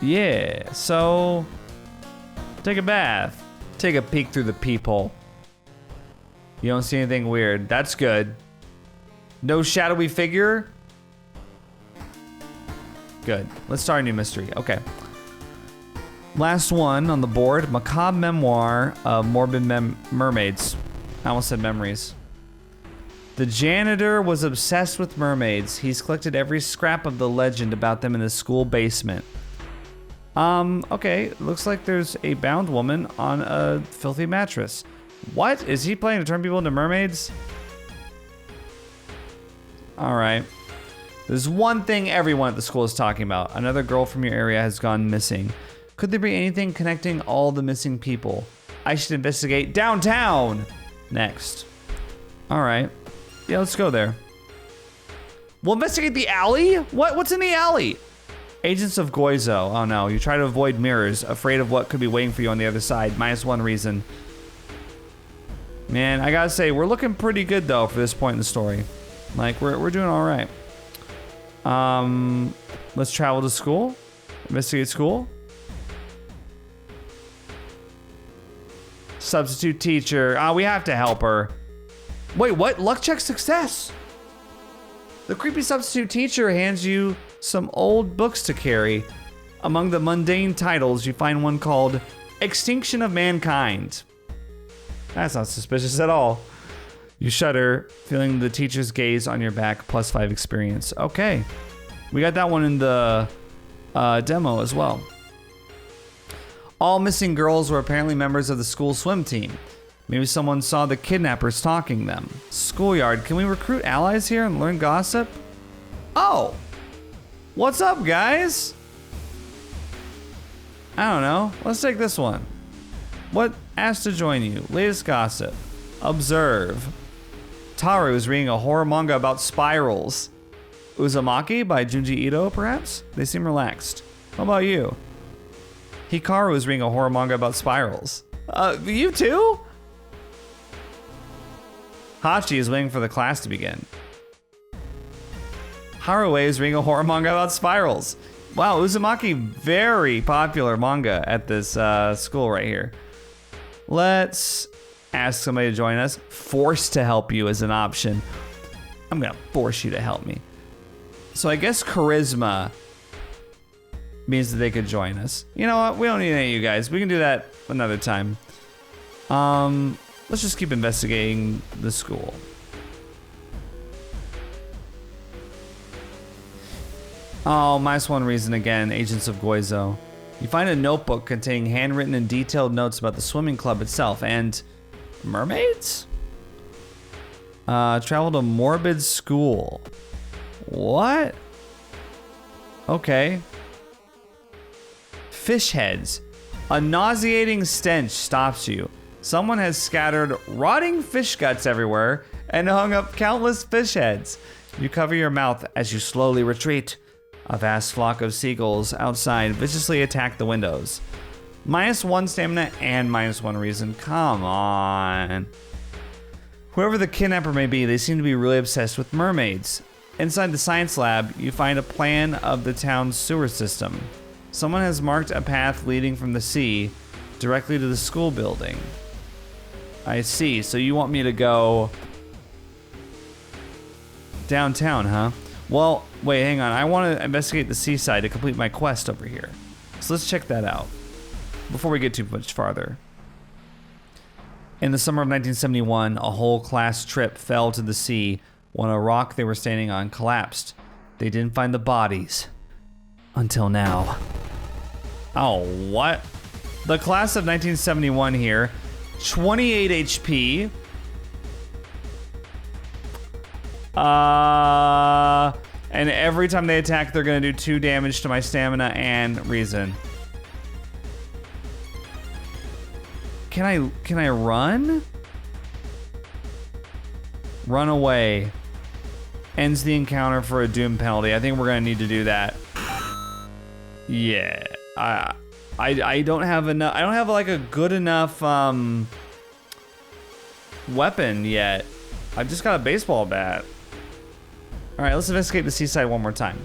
Speaker 1: Yeah, so take a bath. Take a peek through the peephole. You don't see anything weird. That's good. No shadowy figure? Good. Let's start a new mystery. Okay. Last one on the board. Macabre memoir of morbid mermaids. I almost said memories. The janitor was obsessed with mermaids. He's collected every scrap of the legend about them in the school basement. Okay. Looks like there's a bound woman on a filthy mattress. What? Is he planning to turn people into mermaids? Alright. There's one thing everyone at the school is talking about. Another girl from your area has gone missing. Could there be anything connecting all the missing people? I should investigate downtown next. Alright. Yeah, let's go there. We'll investigate the alley? What's in the alley? Agents of Goizo. Oh no, you try to avoid mirrors, afraid of what could be waiting for you on the other side. -1 reason. Man, I gotta say, we're looking pretty good though for this point in the story. Like, we're doing all right. Let's travel to school. Investigate school. Substitute teacher. We have to help her. Wait, what? Luck check success. The creepy substitute teacher hands you some old books to carry. Among the mundane titles, you find one called Extinction of Mankind. That's not suspicious at all. You shudder, feeling the teacher's gaze on your back, +5 experience. Okay. We got that one in the demo as well. All missing girls were apparently members of the school swim team. Maybe someone saw the kidnappers stalking them. Schoolyard, can we recruit allies here and learn gossip? Oh! What's up, guys? I don't know. Let's take this one. What? Asked to join you. Latest gossip. Observe. Taru is reading a horror manga about spirals. Uzumaki by Junji Ito, perhaps? They seem relaxed. How about you? Hikaru is reading a horror manga about spirals. You too? Hachi is waiting for the class to begin. Haruwe is reading a horror manga about spirals. Wow, Uzumaki, very popular manga at this school right here. Let's ask somebody to join us. Forced to help you is an option. I'm gonna force you to help me. So I guess charisma means that they could join us. You know what? We don't need any of you guys. We can do that another time. Let's just keep investigating the school. Oh, -1 reason again. Agents of Goizo. You find a notebook containing handwritten and detailed notes about the swimming club itself and mermaids? Travel to Morbid School. What? Okay. Fish heads. A nauseating stench stops you. Someone has scattered rotting fish guts everywhere and hung up countless fish heads. You cover your mouth as you slowly retreat. A vast flock of seagulls outside viciously attack the windows. -1 stamina and -1 reason. Come on. Whoever the kidnapper may be, they seem to be really obsessed with mermaids. Inside the science lab, you find a plan of the town's sewer system. Someone has marked a path leading from the sea directly to the school building. I see. So you want me to go downtown, huh? Well, wait, hang on. I want to investigate the seaside to complete my quest over here. So let's check that out before we get too much farther. In the summer of 1971, a whole class trip fell to the sea when a rock they were standing on collapsed. They didn't find the bodies until now. Oh, what? The class of 1971 here, 28 HP. And every time they attack, they're gonna do 2 damage to my stamina and reason. Can I run? Run away. Ends the encounter for a doom penalty. I think we're gonna need to do that. Yeah. I don't have enough. I don't have like a good enough weapon yet. I've just got a baseball bat. All right, let's investigate the seaside one more time.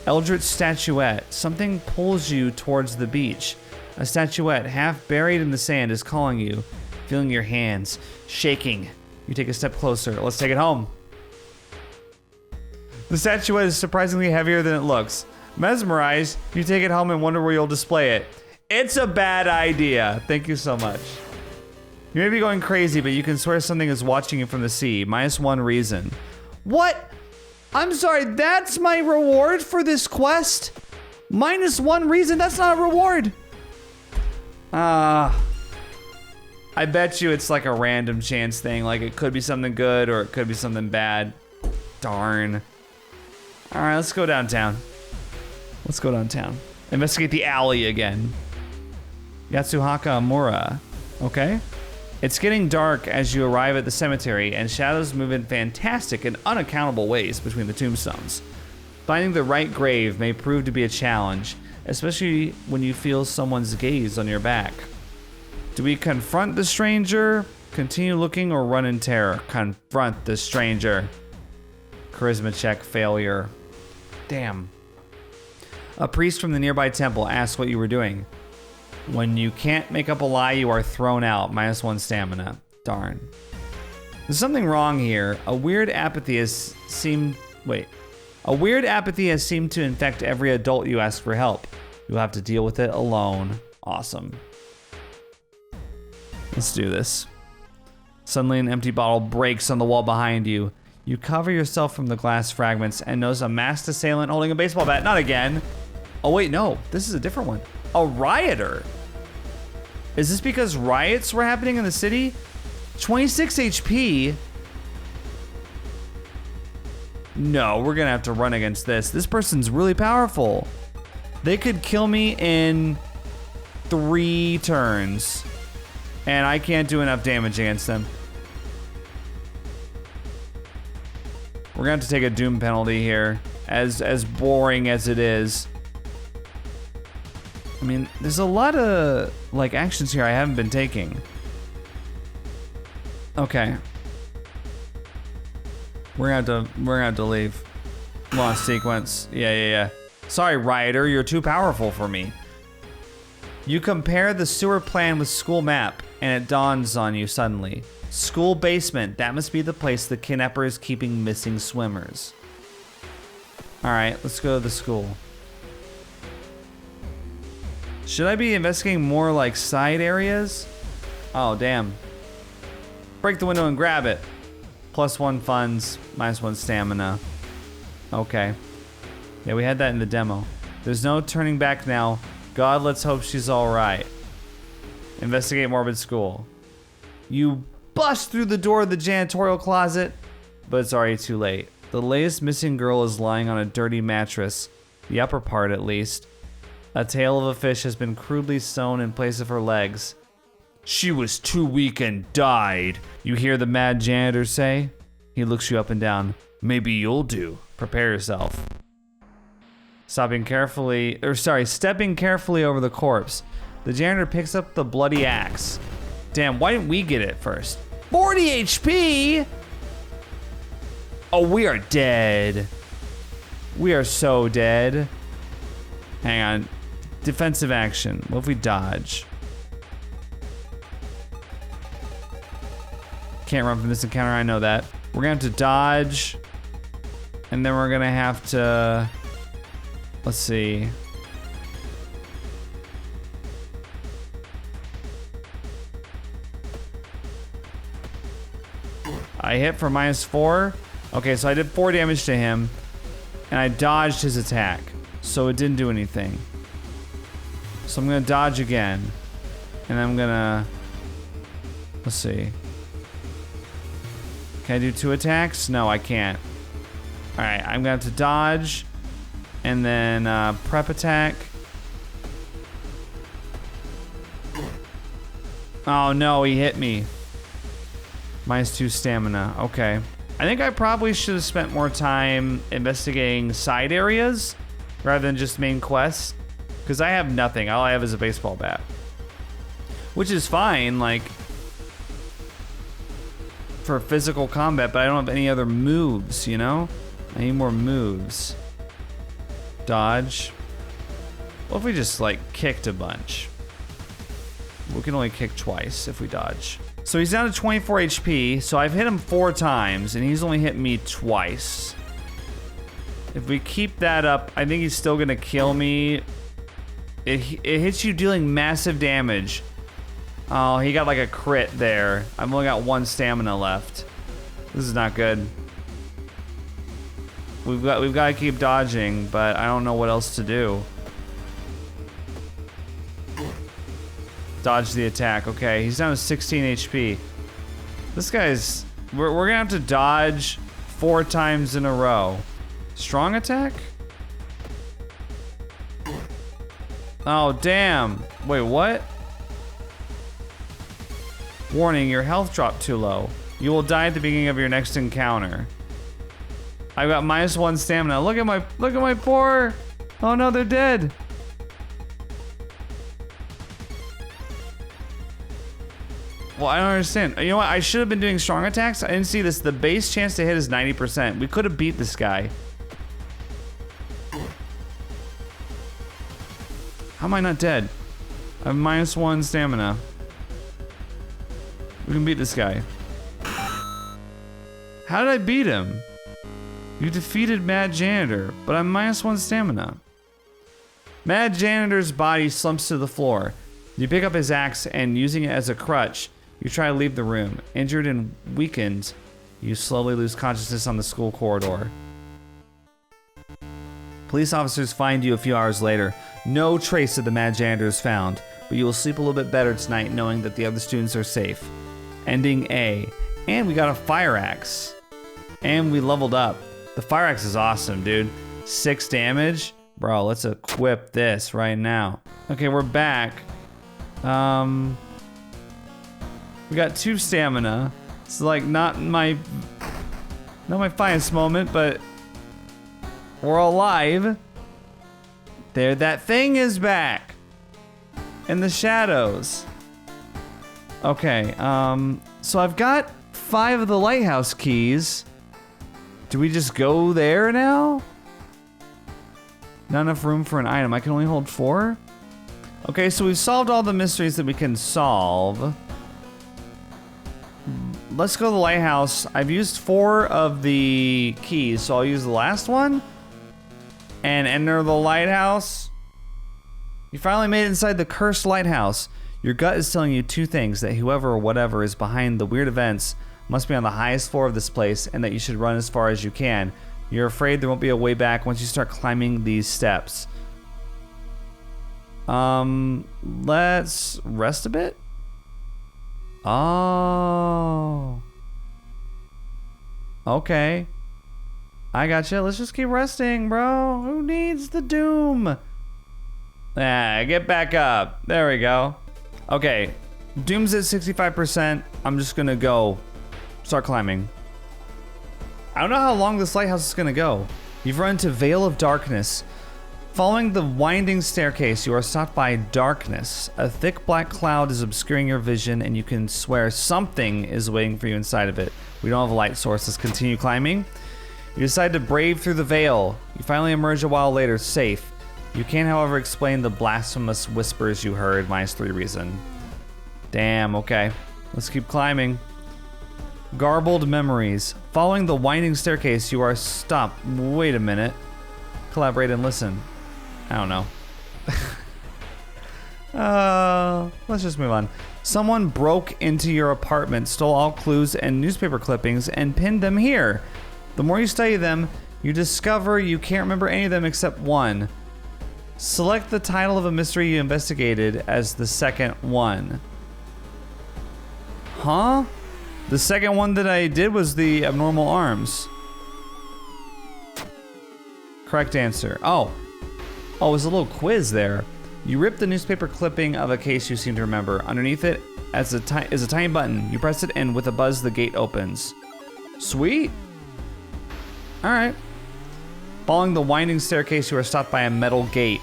Speaker 1: Eldritch statuette. Something pulls you towards the beach. A statuette, half buried in the sand, is calling you, feeling your hands shaking. You take a step closer. Let's take it home. The statuette is surprisingly heavier than it looks. Mesmerized, you take it home and wonder where you'll display it. It's a bad idea. Thank you so much. You may be going crazy, but you can swear something is watching you from the sea. -1 reason. What? I'm sorry, that's my reward for this quest? -1 reason? That's not a reward. I bet you it's like a random chance thing. Like it could be something good or it could be something bad. Darn. All right, let's go downtown. Let's go downtown. Investigate the alley again. Yatsuhaka Amura. Okay. It's getting dark as you arrive at the cemetery, and shadows move in fantastic and unaccountable ways between the tombstones. Finding the right grave may prove to be a challenge, especially when you feel someone's gaze on your back. Do we confront the stranger, continue looking, or run in terror? Confront the stranger. Charisma check failure. Damn. A priest from the nearby temple asks what you were doing. When you can't make up a lie, you are thrown out. -1 stamina. Darn. There's something wrong here. A weird apathy has seemed to infect every adult you ask for help. You'll have to deal with it alone. Awesome. Let's do this. Suddenly an empty bottle breaks on the wall behind you. You cover yourself from the glass fragments and notice a masked assailant holding a baseball bat. Not again. Oh wait, no. This is a different one. A rioter. Is this because riots were happening in the city? 26 HP. No, we're gonna have to run against this. This person's really powerful. They could kill me in 3 turns. And I can't do enough damage against them. We're gonna have to take a doom penalty here. As boring as it is. I mean, there's a lot of like actions here I haven't been taking. Okay. We're gonna have to leave. Lost sequence. Yeah. Sorry, rioter, you're too powerful for me. You compare the sewer plan with school map, and it dawns on you suddenly. School basement. That must be the place the kidnapper is keeping missing swimmers. All right, let's go to the school. Should I be investigating more like side areas? Oh, damn. Break the window and grab it. +1 funds, -1 stamina. Okay. Yeah, we had that in the demo. There's no turning back now. God, let's hope she's all right. Investigate morbid school. You bust through the door of the janitorial closet, but it's already too late. The latest missing girl is lying on a dirty mattress, the upper part at least. A tail of a fish has been crudely sewn in place of her legs. She was too weak and died, you hear the mad janitor say. He looks you up and down. Maybe you'll do. Prepare yourself. Stepping carefully over the corpse, the janitor picks up the bloody axe. Damn, why didn't we get it first? 40 HP? Oh, we are dead. We are so dead. Hang on. Defensive action. What if we dodge? Can't run from this encounter, I know that. We're gonna have to dodge. And then we're gonna have to... Let's see. I hit for -4. Okay, so I did 4 damage to him. And I dodged his attack. So it didn't do anything. So I'm gonna dodge again. And I'm gonna... Let's see. Can I do 2 attacks? No, I can't. Alright, I'm gonna have to dodge. And then prep attack. Oh no, he hit me. -2 stamina. Okay. I think I probably should have spent more time investigating side areas rather than just main quests. Because I have nothing. All I have is a baseball bat. Which is fine, like, for physical combat, but I don't have any other moves, you know? I need more moves. Dodge. What if we just, like, kicked a bunch? We can only kick twice if we dodge. So he's down to 24 HP, so I've hit him 4 times, and he's only hit me twice. If we keep that up, I think he's still gonna kill me. It hits you dealing massive damage. Oh, he got like a crit there. I've only got 1 stamina left. This is not good. We've got to keep dodging, but I don't know what else to do. Dodge the attack. Okay, he's down to 16 HP. This guy's... We're gonna have to dodge 4 times in a row. Strong attack? Oh, damn. Wait, what? Warning, your health dropped too low. You will die at the beginning of your next encounter. I've got -1 stamina. Look at my poor... Oh no, they're dead. Well, I don't understand. You know what? I should have been doing strong attacks. I didn't see this. The base chance to hit is 90%. We could have beat this guy. How am I not dead? I have -1 stamina. We can beat this guy. How did I beat him? You defeated Mad Janitor, but I'm -1 stamina. Mad Janitor's body slumps to the floor. You pick up his axe and, using it as a crutch, you try to leave the room. Injured and weakened, you slowly lose consciousness on the school corridor. Police officers find you a few hours later. No trace of the Mad Janitor is found, but you will sleep a little bit better tonight knowing that the other students are safe. Ending A. And we got a fire axe. And we leveled up. The fire axe is awesome, dude. 6 damage? Bro, let's equip this right now. Okay, we're back. We got 2 stamina. It's like not my finest moment, but we're alive. There, that thing is back. In the shadows. Okay, so I've got 5 of the lighthouse keys. Do we just go there now? Not enough room for an item. I can only hold 4? Okay, so we've solved all the mysteries that we can solve. Let's go to the lighthouse. I've used 4 of the keys, so I'll use the last one. And enter the lighthouse. You finally made it inside the cursed lighthouse. Your gut is telling you two things: that whoever or whatever is behind the weird events must be on the highest floor of this place, and that you should run as far as you can. You're afraid there won't be a way back once you start climbing these steps. Let's rest a bit. Oh. Okay. I gotcha. Let's just keep resting, bro. Who needs the doom? Ah, get back up. There we go. Okay. Doom's at 65%. I'm just gonna go start climbing. I don't know how long this lighthouse is gonna go. You've run into Veil of Darkness. Following the winding staircase, you are stopped by darkness. A thick black cloud is obscuring your vision, and you can swear something is waiting for you inside of it. We don't have a light source. Let's continue climbing. You decide to brave through the veil. You finally emerge a while later, safe. You can't, however, explain the blasphemous whispers you heard, -3 reason. Damn, okay. Let's keep climbing. Garbled memories. Following the winding staircase, you are stopped. Wait a minute. Collaborate and listen. I don't know. Let's just move on. Someone broke into your apartment, stole all clues and newspaper clippings, and pinned them here. The more you study them, you discover you can't remember any of them except one. Select the title of a mystery you investigated as the second one. Huh? The second one that I did was the abnormal arms. Correct answer. Oh, there's a little quiz there. You rip the newspaper clipping of a case you seem to remember. Underneath it is a tiny button. You press it and with a buzz the gate opens. Sweet. All right. Following the winding staircase, you are stopped by a metal gate.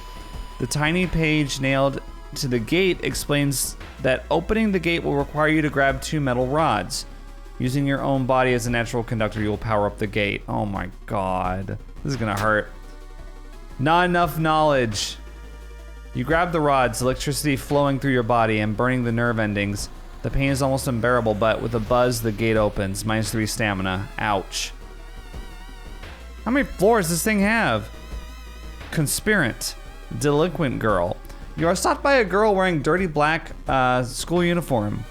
Speaker 1: The tiny page nailed to the gate explains that opening the gate will require you to grab 2 metal rods. Using your own body as a natural conductor, you will power up the gate. Oh my god. This is gonna hurt. Not enough knowledge. You grab the rods, electricity flowing through your body and burning the nerve endings. The pain is almost unbearable, but with a buzz, the gate opens. -3 stamina. Ouch. How many floors does this thing have? Conspirant. Delinquent girl. You are stopped by a girl wearing dirty black school uniform.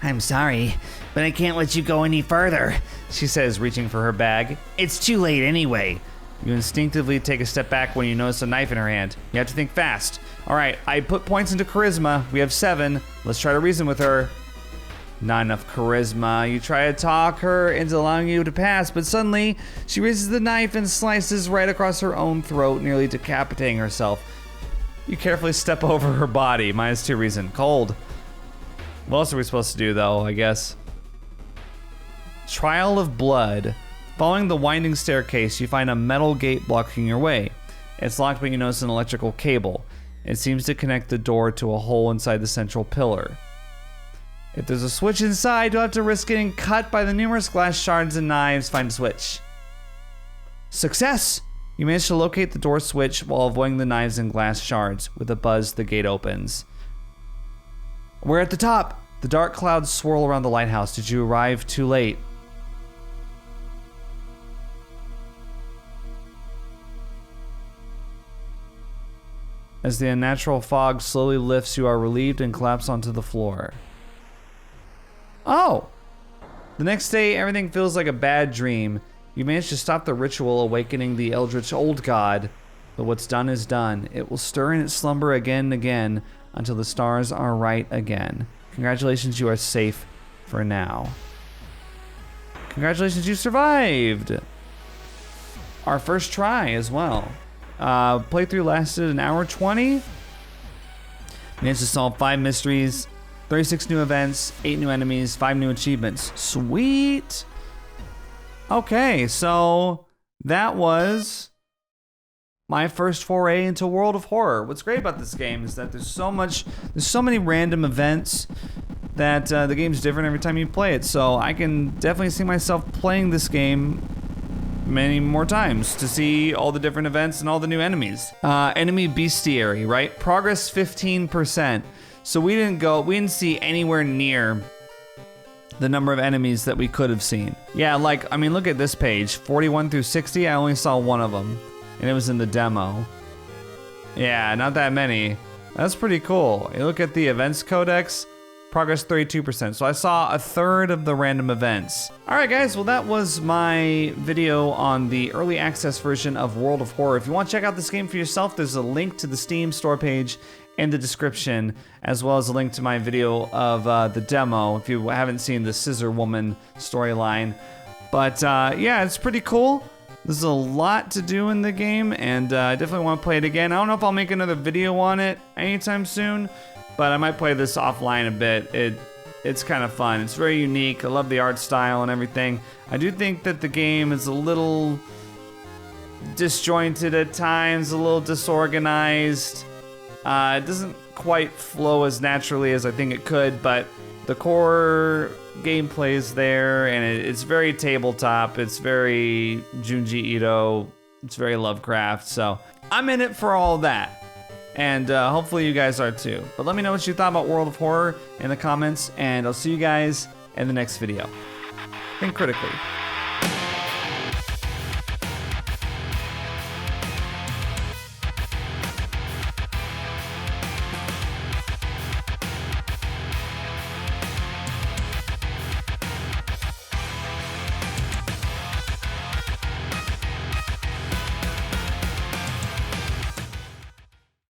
Speaker 1: I'm sorry, but I can't let you go any further, she says, reaching for her bag. It's too late anyway. You instinctively take a step back when you notice a knife in her hand. You have to think fast. All right, I put points into charisma. We have 7. Let's try to reason with her. Not enough charisma. You try to talk her into allowing you to pass, but suddenly she raises the knife and slices right across her own throat, nearly decapitating herself. You carefully step over her body. -2 reason. Cold. What else are we supposed to do, though, I guess? Trial of Blood. Following the winding staircase, you find a metal gate blocking your way. It's locked, but you notice an electrical cable. It seems to connect the door to a hole inside the central pillar. If there's a switch inside, you'll have to risk getting cut by the numerous glass shards and knives. Find a switch. Success! You manage to locate the door switch while avoiding the knives and glass shards. With a buzz, the gate opens. We're at the top. The dark clouds swirl around the lighthouse. Did you arrive too late? As the unnatural fog slowly lifts, you are relieved and collapse onto the floor. Oh! The next day, everything feels like a bad dream. You manage to stop the ritual, awakening the eldritch old god. But what's done is done. It will stir in its slumber again and again until the stars are right again. Congratulations, you are safe for now. Congratulations, you survived! Our first try as well. Playthrough lasted an hour 20. Managed to solve 5 mysteries, 36 new events, 8 new enemies, 5 new achievements. Sweet! Okay, so that was my first foray into World of Horror. What's great about this game is that there's so many random events that the game's different every time you play it. So I can definitely see myself playing this game many more times to see all the different events and all the new enemies. Enemy bestiary, right? Progress 15%. So we didn't see anywhere near the number of enemies that we could have seen. Yeah, like, I mean, look at this page. 41 through 60, I only saw one of them, and it was in the demo. Yeah, not that many. That's pretty cool. You look at the events codex, progress 32%. So I saw a third of the random events. All right, guys, well, that was my video on the early access version of World of Horror. If you want to check out this game for yourself, there's a link to the Steam store page in the description, as well as a link to my video of the demo if you haven't seen the Scissor Woman storyline. But yeah, it's pretty cool. There's a lot to do in the game, and I definitely want to play it again. I don't know if I'll make another video on it anytime soon, but I might play this offline a bit. It's kind of fun. It's very unique. I love the art style and everything. I do think that the game is a little disjointed at times, a little disorganized. It doesn't quite flow as naturally as I think it could, but the core gameplay is there, and it's very tabletop. It's very Junji Ito. It's very Lovecraft. So I'm in it for all that, and hopefully you guys are too. But let me know what you thought about World of Horror in the comments, and I'll see you guys in the next video. Think critically.